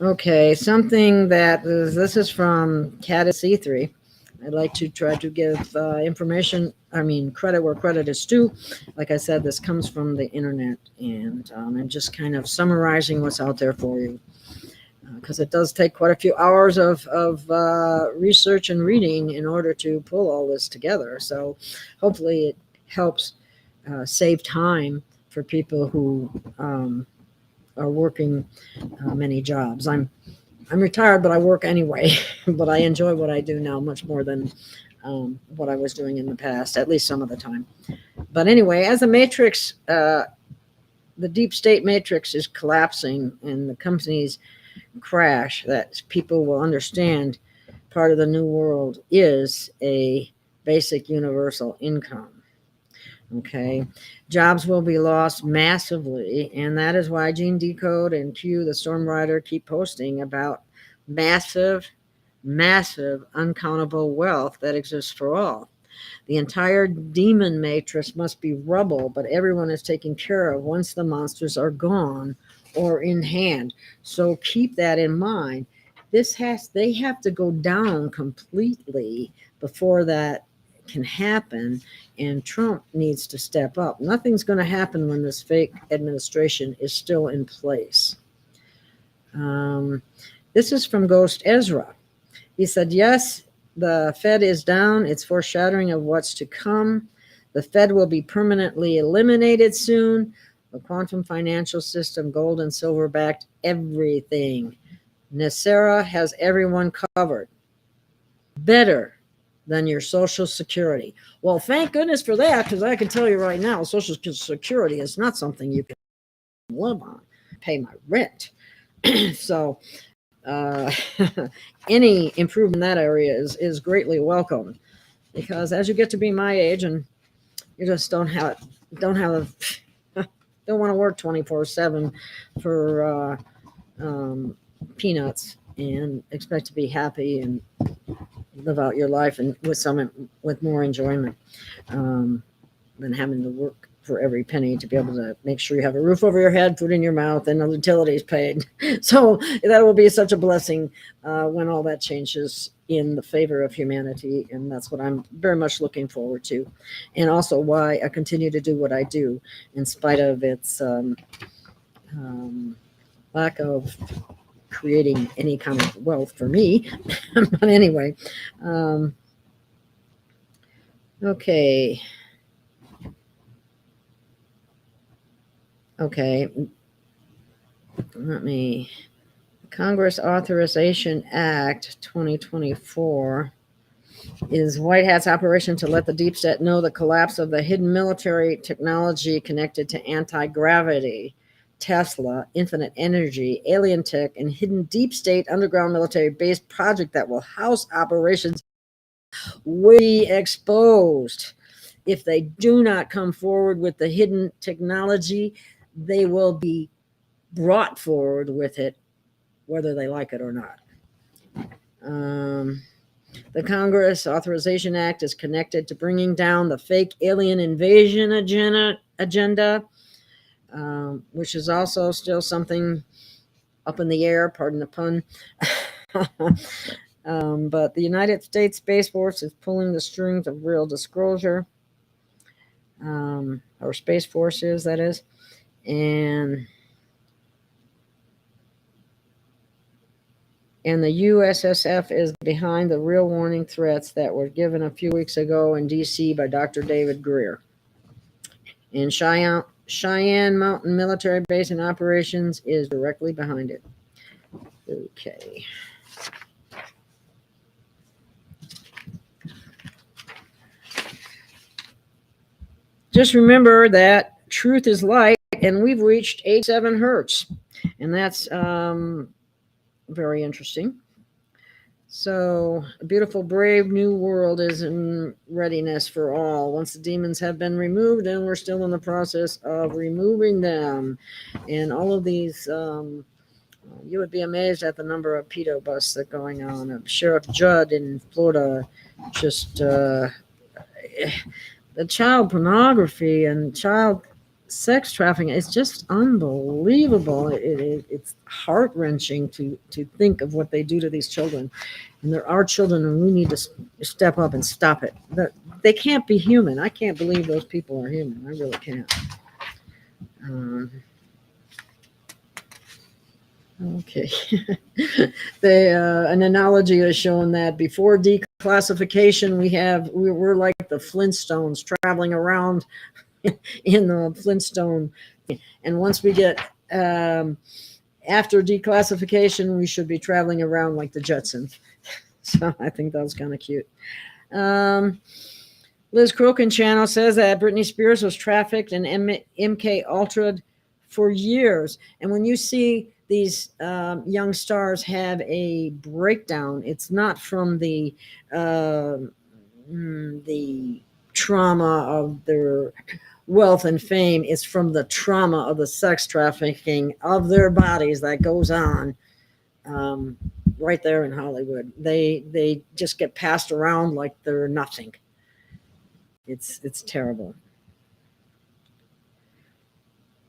Okay, something that this is from Caddis C3. I'd like to try to give credit where credit is due. Like I said, this comes from the internet, and I'm just kind of summarizing what's out there for you, because it does take quite a few hours of research and reading in order to pull all this together. So hopefully it helps save time for people who are working many jobs. I'm retired, but I work anyway. But I enjoy what I do now much more than what I was doing in the past, at least some of the time. But anyway, as the matrix, the deep state matrix is collapsing and the companies crash, that people will understand part of the new world is a basic universal income. Okay, jobs will be lost massively, and that is why Gene Decode and Q, the Storm Rider, keep posting about massive, uncountable wealth that exists for all. The entire demon matrix must be rubble, but everyone is taken care of once the monsters are gone or in hand. So keep that in mind. They have to go down completely before that can happen, and Trump needs to step up. Nothing's going to happen when this fake administration is still in place. This is from Ghost Ezra. He said, yes, the Fed is down. It's foreshadowing of what's to come. The Fed will be permanently eliminated soon. The quantum financial system, gold and silver backed everything. NESARA has everyone covered. Better than your Social Security. Well, thank goodness for that, because I can tell you right now, Social Security is not something you can live on, pay my rent. So any improvement in that area is greatly welcome, because as you get to be my age and you just don't want to work 24/7 for peanuts and expect to be happy and live out your life and with more enjoyment than having to work for every penny to be able to make sure you have a roof over your head, food in your mouth, and the utilities paid. So that will be such a blessing when all that changes in the favor of humanity, and that's what I'm very much looking forward to, and also why I continue to do what I do in spite of its lack of creating any kind of wealth for me. But anyway, okay. Congress Authorization Act 2024 is White Hat's operation to let the deep state know the collapse of the hidden military technology connected to anti-gravity, Tesla, infinite energy, alien tech, and hidden deep state underground military base project that will house operations will be exposed. If they do not come forward with the hidden technology, they will be brought forward with it, whether they like it or not. The Congress Authorization Act is connected to bringing down the fake alien invasion agenda. which is also still something up in the air, pardon the pun. But the United States Space Force is pulling the strings of real disclosure, or Space Force is, that is. And the USSF is behind the real warning threats that were given a few weeks ago in D.C. by Dr. David Greer. And Cheyenne Mountain Military Base and Operations is directly behind it. Okay. Just remember that truth is light, and we've reached 87 hertz. And that's very interesting. So, a beautiful, brave new world is in readiness for all. Once the demons have been removed, and we're still in the process of removing them. And all of these, you would be amazed at the number of pedo busts that are going on. Sheriff Judd in Florida, just the child pornography and child sex trafficking is just unbelievable. It's heart-wrenching to think of what they do to these children. And there are children, and we need to step up and stop it. They can't be human. I can't believe those people are human. I really can't. Okay. An analogy has shown that before declassification, we're like the Flintstones traveling around in the Flintstone. And once we get after declassification, we should be traveling around like the Jetsons. So I think that was kind of cute. Liz Crokin channel says that Britney Spears was trafficked and MK Ultra'd for years. And when you see these young stars have a breakdown, it's not from the trauma of their wealth and fame. It's from the trauma of the sex trafficking of their bodies that goes on right there in Hollywood. They just get passed around like they're nothing. It's terrible.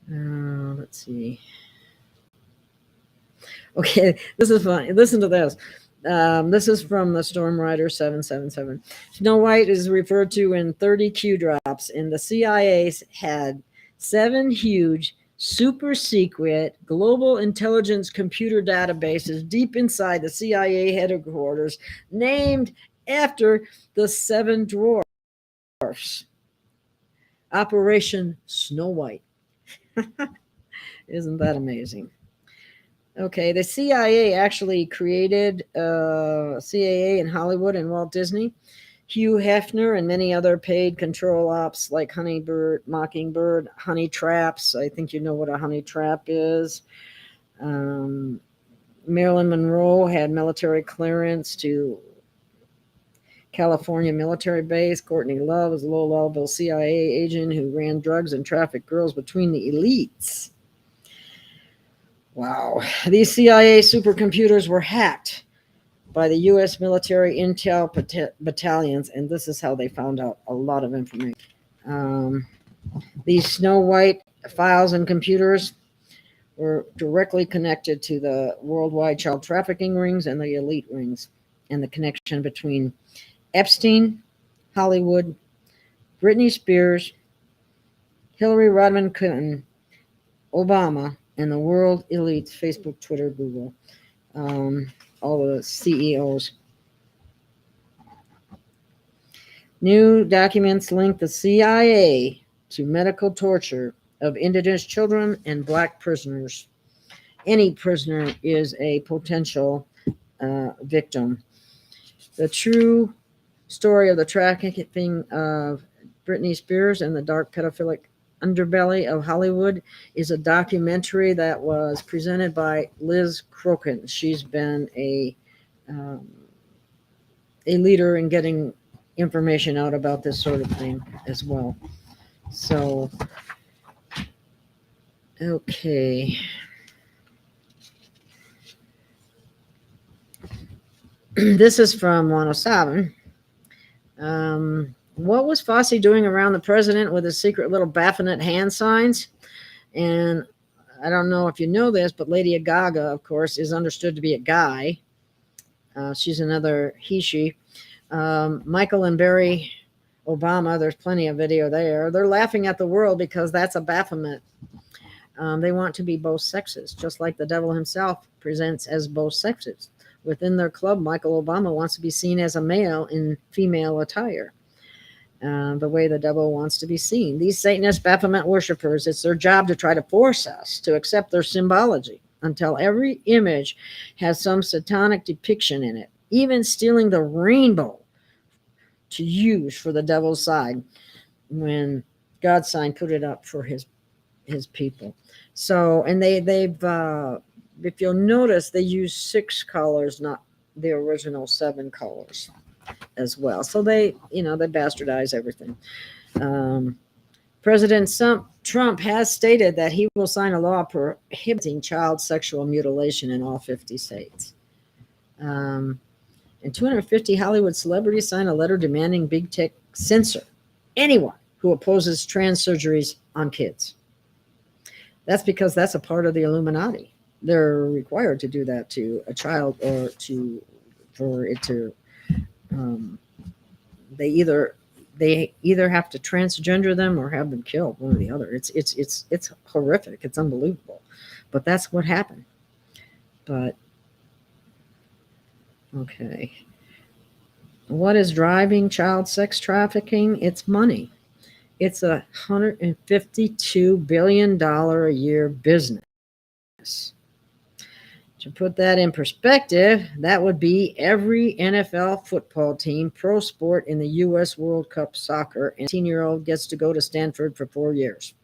Let's see. Okay, this is fun. Listen to this. This is from the Storm Rider 777. Snow White is referred to in 30 Q drops, and the CIA had 7 huge, super secret global intelligence computer databases deep inside the CIA headquarters, named after the 7 dwarfs. Operation Snow White. Isn't that amazing? Okay, the CIA actually created CAA in Hollywood and Walt Disney. Hugh Hefner and many other paid control ops like Honeybird, Mockingbird, honey traps. I think you know what a honey trap is. Marilyn Monroe had military clearance to California military base. Courtney Love is a low-level CIA agent who ran drugs and trafficked girls between the elites. Wow. These CIA supercomputers were hacked by the U.S. military intel battalions, and this is how they found out a lot of information. These Snow White files and computers were directly connected to the worldwide child trafficking rings and the elite rings, and the connection between Epstein, Hollywood, Britney Spears, Hillary Rodham Clinton, Obama, and the world elites, Facebook, Twitter, Google, all the CEOs. New documents link the CIA to medical torture of indigenous children and black prisoners. Any prisoner is a potential victim. The true story of the trafficking of Britney Spears and the dark pedophilic underbelly of Hollywood is a documentary that was presented by Liz Crokin. She's been a leader in getting information out about this sort of thing as well. So, okay. This is from 107. What was Fosse doing around the president with his secret little Baphomet hand signs? And I don't know if you know this, but Lady Gaga, of course, is understood to be a guy. She's another he, she. Michael and Barry Obama, there's plenty of video there. They're laughing at the world because that's a Baphomet. They want to be both sexes, just like the devil himself presents as both sexes. Within their club, Michael Obama wants to be seen as a male in female attire, the way the devil wants to be seen. These Satanist Baphomet worshippers, it's their job to try to force us to accept their symbology until every image has some satanic depiction in it, even stealing the rainbow to use for the devil's side when God's sign put it up for his people. So, and they've if you'll notice, they use 6 colors, not the original 7 colors as well. So they bastardize everything. President Trump has stated that he will sign a law prohibiting child sexual mutilation in all 50 states. And 250 Hollywood celebrities signed a letter demanding big tech censor anyone who opposes trans surgeries on kids. That's because that's a part of the Illuminati. They're required to do that to a child, or for it to. They either have to transgender them or have them killed, one or the other. It's horrific. It's unbelievable, but that's what happened. But okay, what is driving child sex trafficking? It's money. It's a $152 billion a year business. To put that in perspective, that would be every NFL football team, pro sport in the U.S. World Cup soccer, and a 18-year-old gets to go to Stanford for 4 years.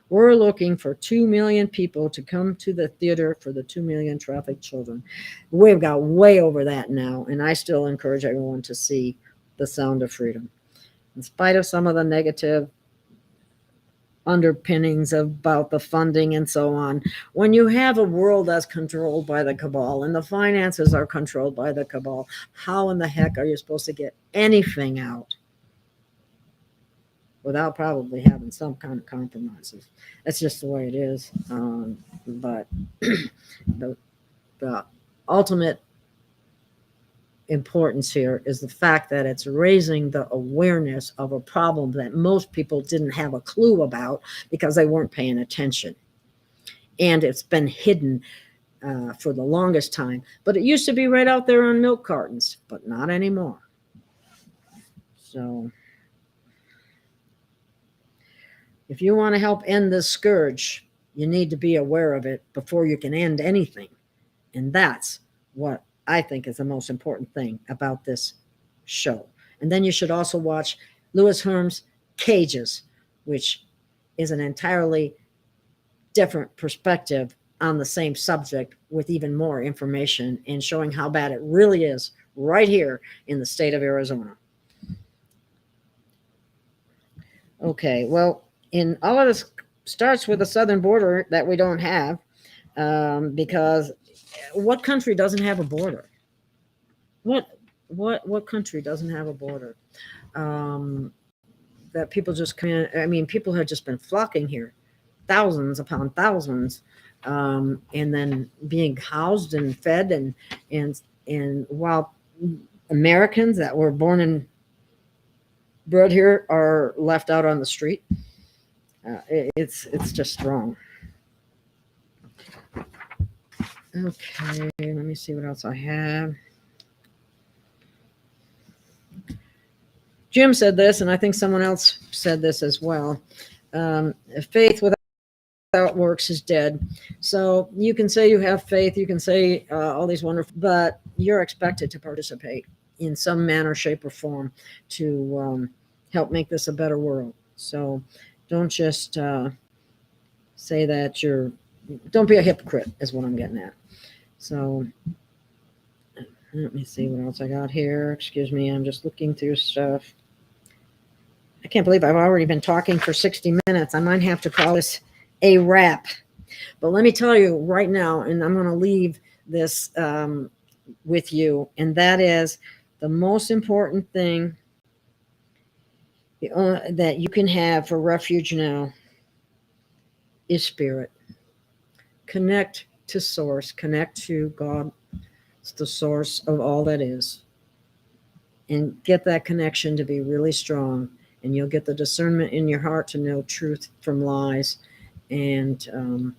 We're looking for 2 million people to come to the theater for the 2 million trafficked children. We've got way over that now, and I still encourage everyone to see The Sound of Freedom. In spite of some of the negative underpinnings about the funding and so on, when you have a world that's controlled by the cabal and the finances are controlled by the cabal, how in the heck are you supposed to get anything out without probably having some kind of compromises? That's just the way it is. But the ultimate importance here is the fact that it's raising the awareness of a problem that most people didn't have a clue about because they weren't paying attention. And it's been hidden for the longest time. But it used to be right out there on milk cartons, but not anymore. So if you want to help end this scourge, you need to be aware of it before you can end anything. And that's what I think is the most important thing about this show. And then you should also watch Louis Herm's Cages, which is an entirely different perspective on the same subject with even more information and showing how bad it really is right here in the state of Arizona. Okay, well, in all of this starts with the southern border that we don't have, because what country doesn't have a border? What country doesn't have a border? That people just come in. I mean, people have just been flocking here, thousands upon thousands, and then being housed and fed, and while Americans that were born and bred here are left out on the street. It's just wrong. Okay, let me see what else I have. Jim said this, and I think someone else said this as well. Faith without works is dead. So you can say you have faith, you can say all these wonderful, but you're expected to participate in some manner, shape, or form to help make this a better world. So don't just say that don't be a hypocrite is what I'm getting at. So let me see what else I got here. Excuse me, I'm just looking through stuff. I can't believe I've already been talking for 60 minutes. I might have to call this a wrap. But let me tell you right now, and I'm going to leave this with you, and that is the most important thing that you can have for refuge now is spirit. Connect to source, connect to God. It's the source of all that is. And get that connection to be really strong. And you'll get the discernment in your heart to know truth from lies. And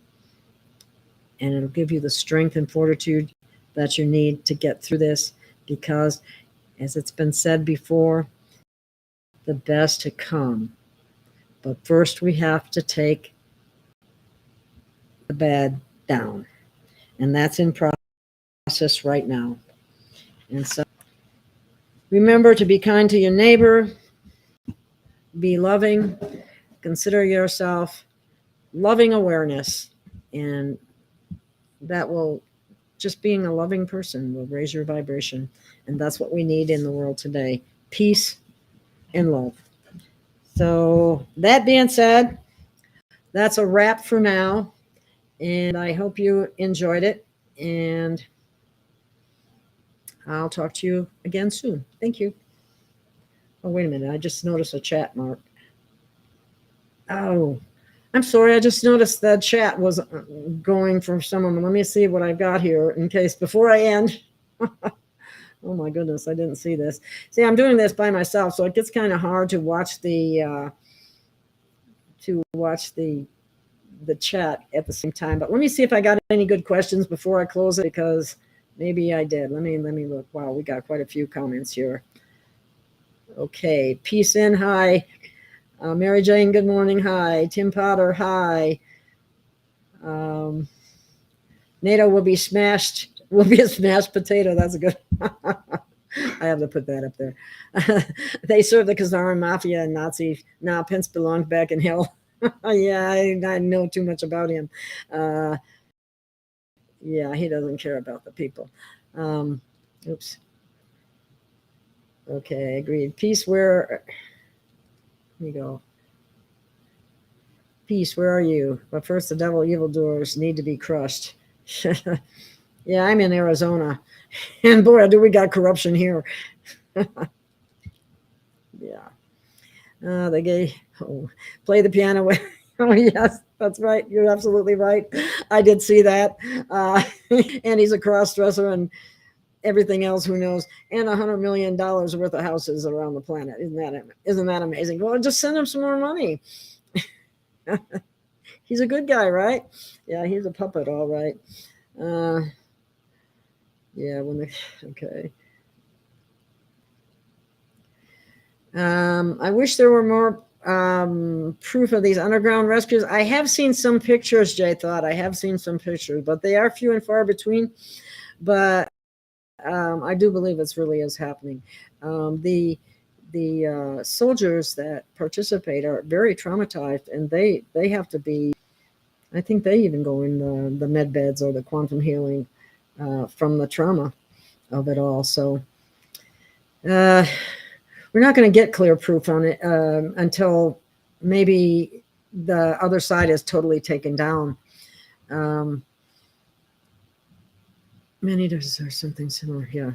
it'll give you the strength and fortitude that you need to get through this. Because, as it's been said before, the best to come. But first we have to take the bad down. And that's in process right now. And so remember to be kind to your neighbor, be loving, consider yourself loving awareness, and that will, just being a loving person will raise your vibration. And that's what we need in the world today, peace and love. So that being said, that's a wrap for now, and I hope you enjoyed it, and I'll talk to you again soon. Thank you. Oh, wait a minute. I just noticed a chat mark. Oh, I'm sorry. I just noticed that chat was going for someone. Let me see what I've got here in case before I end. Oh my goodness, I didn't see this. See, I'm doing this by myself, so it gets kind of hard to watch the chat at the same time. But let me see if I got any good questions before I close it, because maybe I did. Let me look. Wow, we got quite a few comments here. Okay, peace in. Hi, Mary Jane. Good morning. Hi, Tim Potter. Hi. NATO will be smashed. Will be a smashed potato. That's a good. I have to put that up there. They served the Kazarian Mafia and Nazis. Now Pence belonged back in hell. Yeah, I know too much about him. Yeah, he doesn't care about the people. Oops. Okay, agreed. Peace, where? Here we go. Peace, where are you? But first, the devil evildoers need to be crushed. Yeah, I'm in Arizona. And boy, do we got corruption here. Yeah. The gay, play the piano. Oh, yes, that's right. You're absolutely right. I did see that. And he's a cross-dresser and everything else, who knows, and $100 million worth of houses around the planet. Isn't that amazing? Well, just send him some more money. He's a good guy, right? Yeah, he's a puppet, all right. Yeah, okay. I wish there were more proof of these underground rescues. I have seen some pictures, Jay thought. I have seen some pictures, but they are few and far between. But I do believe it really is happening. The soldiers that participate are very traumatized, and they have to be, I think they even go in the med beds or the quantum healing from the trauma of it all. So we're not going to get clear proof on it until maybe the other side is totally taken down. Many does or something similar. Yeah,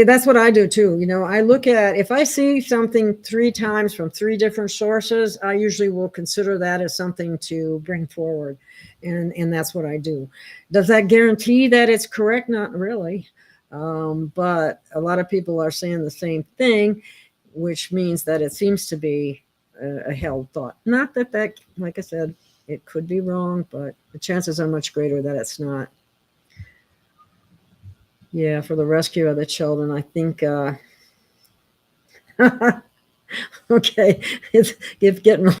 that's what I do too. You know, I look at, if I see something 3 times from 3 different sources, I usually will consider that as something to bring forward, and that's what I do. Does that guarantee that it's correct? Not really, but a lot of people are saying the same thing, which means that it seems to be a held thought. Not that, like I said, it could be wrong, but the chances are much greater that it's not. Yeah, for the rescue of the children, I think. Okay, if getting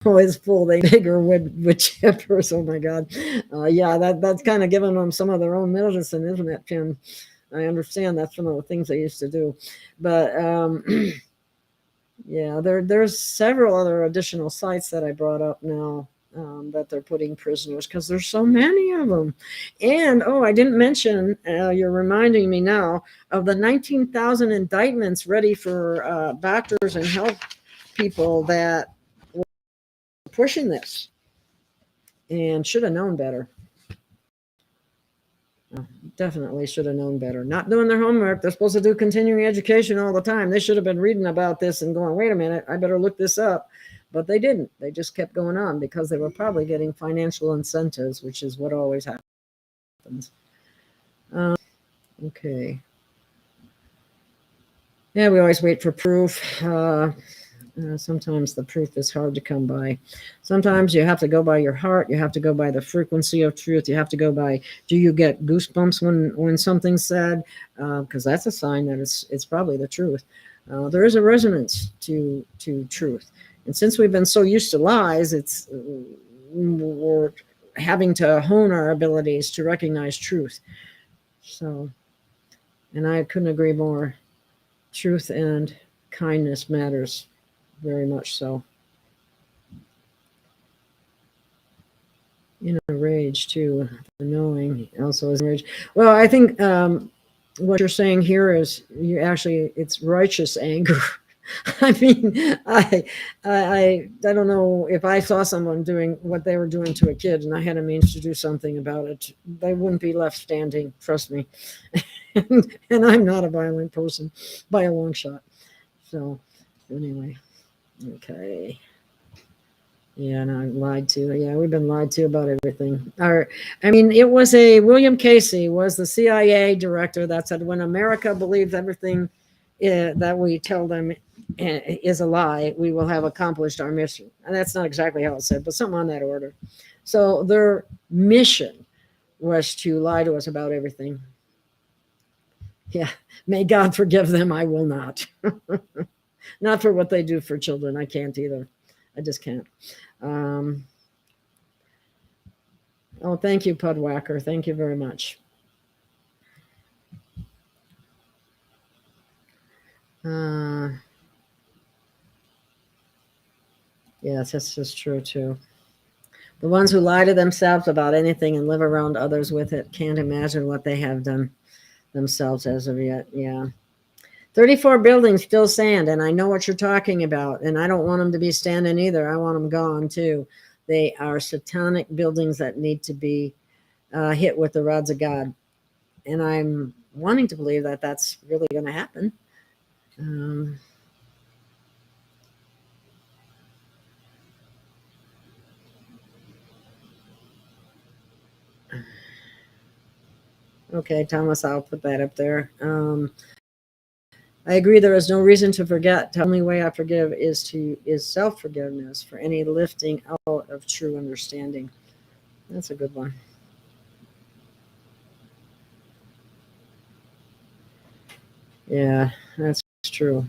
always full, they bigger wood chippers. Oh my God, yeah, that's kind of giving them some of their own medicine, isn't it, Tim? I understand that's one of the things they used to do, but yeah, there's several other additional sites that I brought up now. That they're putting prisoners, because there's so many of them. And I didn't mention, you're reminding me now, of the 19,000 indictments ready for doctors and health people that were pushing this and should have known better. Definitely should have known better. Not doing their homework. They're supposed to do continuing education all the time. They should have been reading about this and going, wait a minute, I better look this up. but they didn't. They just kept going on because they were probably getting financial incentives, which is what always happens. Okay. Yeah, we always wait for proof. Sometimes the proof is hard to come by. Sometimes you have to go by your heart. You have to go by the frequency of truth. You have to go by, do you get goosebumps when something's said? Because that's a sign that it's probably the truth. There is a resonance to truth. And since we've been so used to lies, we're having to hone our abilities to recognize truth. So, and I couldn't agree more. Truth and kindness matters very much so. Rage too. The knowing also is rage. Well, I think what you're saying here is it's righteous anger. I mean, I don't know if I saw someone doing what they were doing to a kid and I had a means to do something about it, they wouldn't be left standing, trust me. and I'm not a violent person by a long shot. So anyway, okay. Yeah, and I lied to. Yeah, we've been lied to about everything. It was William Casey was the CIA director that said, when America believes everything that we tell them is a lie, we will have accomplished our mission. And that's not exactly how it said, but something on that order. So their mission was to lie to us about everything. Yeah, may God forgive them. I will not. Not for what they do for children. I can't either. I just can't. Oh, thank you, Pudwhacker. Thank you very much. Yes, that's just true too. The ones who lie to themselves about anything and live around others with it can't imagine what they have done themselves as of yet. Yeah. 34 buildings still stand, and I know what you're talking about, and I don't want them to be standing either. I want them gone too. They are satanic buildings that need to be hit with the rods of God, and I'm wanting to believe that that's really going to happen. Okay, Thomas, I'll put that up there. I agree. There is no reason to forget. The only way I forgive is self-forgiveness for any lifting out of true understanding. That's a good one. Yeah, that's true.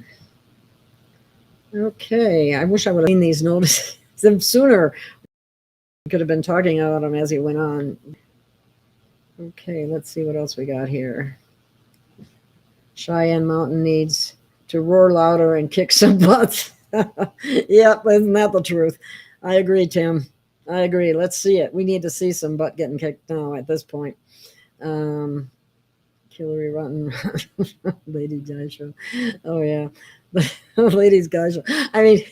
Okay, I wish I would have seen these notices them sooner. We could have been talking about them as he went on. Okay, let's see what else we got here. Cheyenne Mountain needs to roar louder and kick some butts. Yep, isn't that the truth? I agree, Tim. I agree. Let's see it. We need to see some butt getting kicked now at this point. Hillary Rotten, Lady Guy Show. Oh, yeah. Ladies Guy Show. I mean,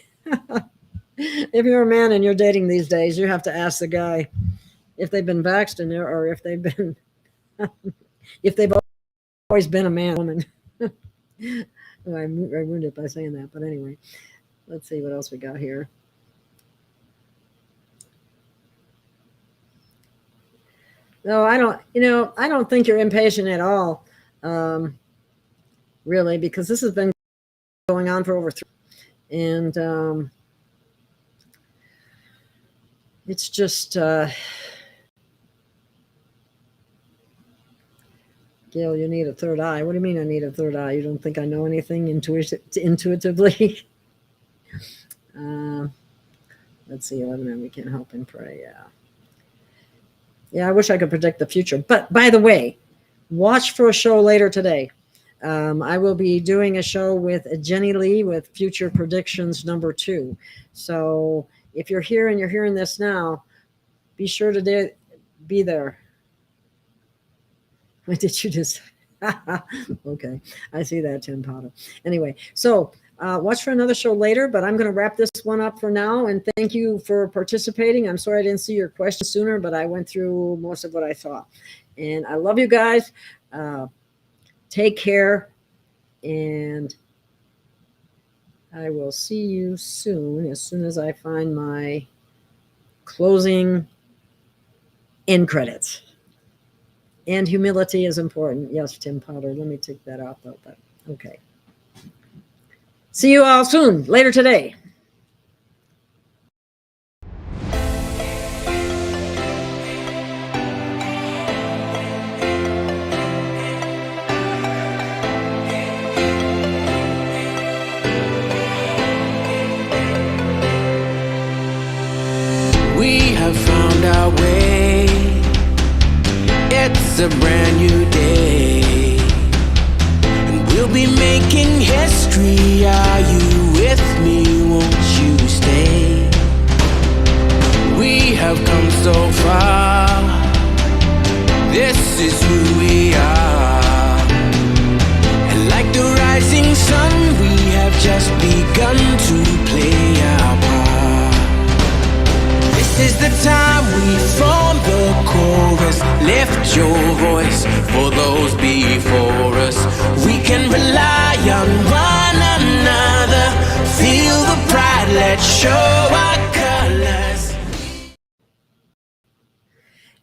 if you're a man and you're dating these days, you have to ask the guy if they've been vaxxed in there or if they've been, if they've always been a man, woman. I ruined it by saying that, but anyway, let's see what else we got here. No, I don't think you're impatient at all, really, because this has been going on for over 3 years. And it's just, Gail, you need a third eye. What do you mean I need a third eye? You don't think I know anything intuitively? Let's see, 11, and we can't help and pray. Yeah, I wish I could predict the future. But by the way, watch for a show later today. I will be doing a show with Jenny Lee with Future Predictions #2. So if you're here and you're hearing this now, be sure to be there. What did you just? Okay, I see that, Tim Potter. Anyway, so watch for another show later, but I'm going to wrap this one up for now. And thank you for participating. I'm sorry I didn't see your questions sooner, but I went through most of what I saw. And I love you guys. Take care. And I will see you soon as I find my closing end credits. And humility is important. Yes, Tim Potter. Let me take that off though. But okay. See you all soon. Later today. We have found our way. It's a brand new day, and we'll be making history. Are you with me? Won't you stay? We have come so far. This is who we are. And like the rising sun, we have just begun to play our part. This is the time we form the chorus. Lift your voice for those before us. We can rely on one another. Feel the pride, let's show our colors.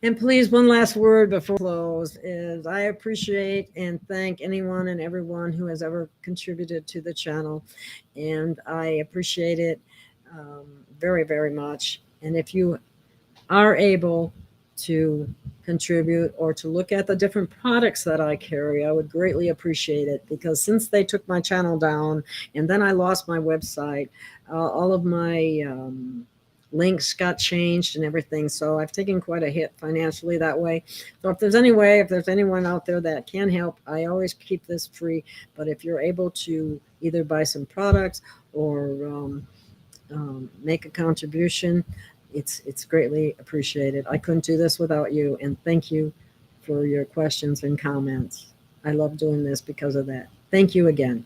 And please, one last word before we close is I appreciate and thank anyone and everyone who has ever contributed to the channel. And I appreciate it very, very much. And if you are able to contribute or to look at the different products that I carry, I would greatly appreciate it, because since they took my channel down and then I lost my website, all of my links got changed and everything. So I've taken quite a hit financially that way. So if there's anyone out there that can help, I always keep this free. But if you're able to either buy some products or make a contribution, it's greatly appreciated. I couldn't do this without you, and thank you for your questions and comments. I love doing this because of that. Thank you again.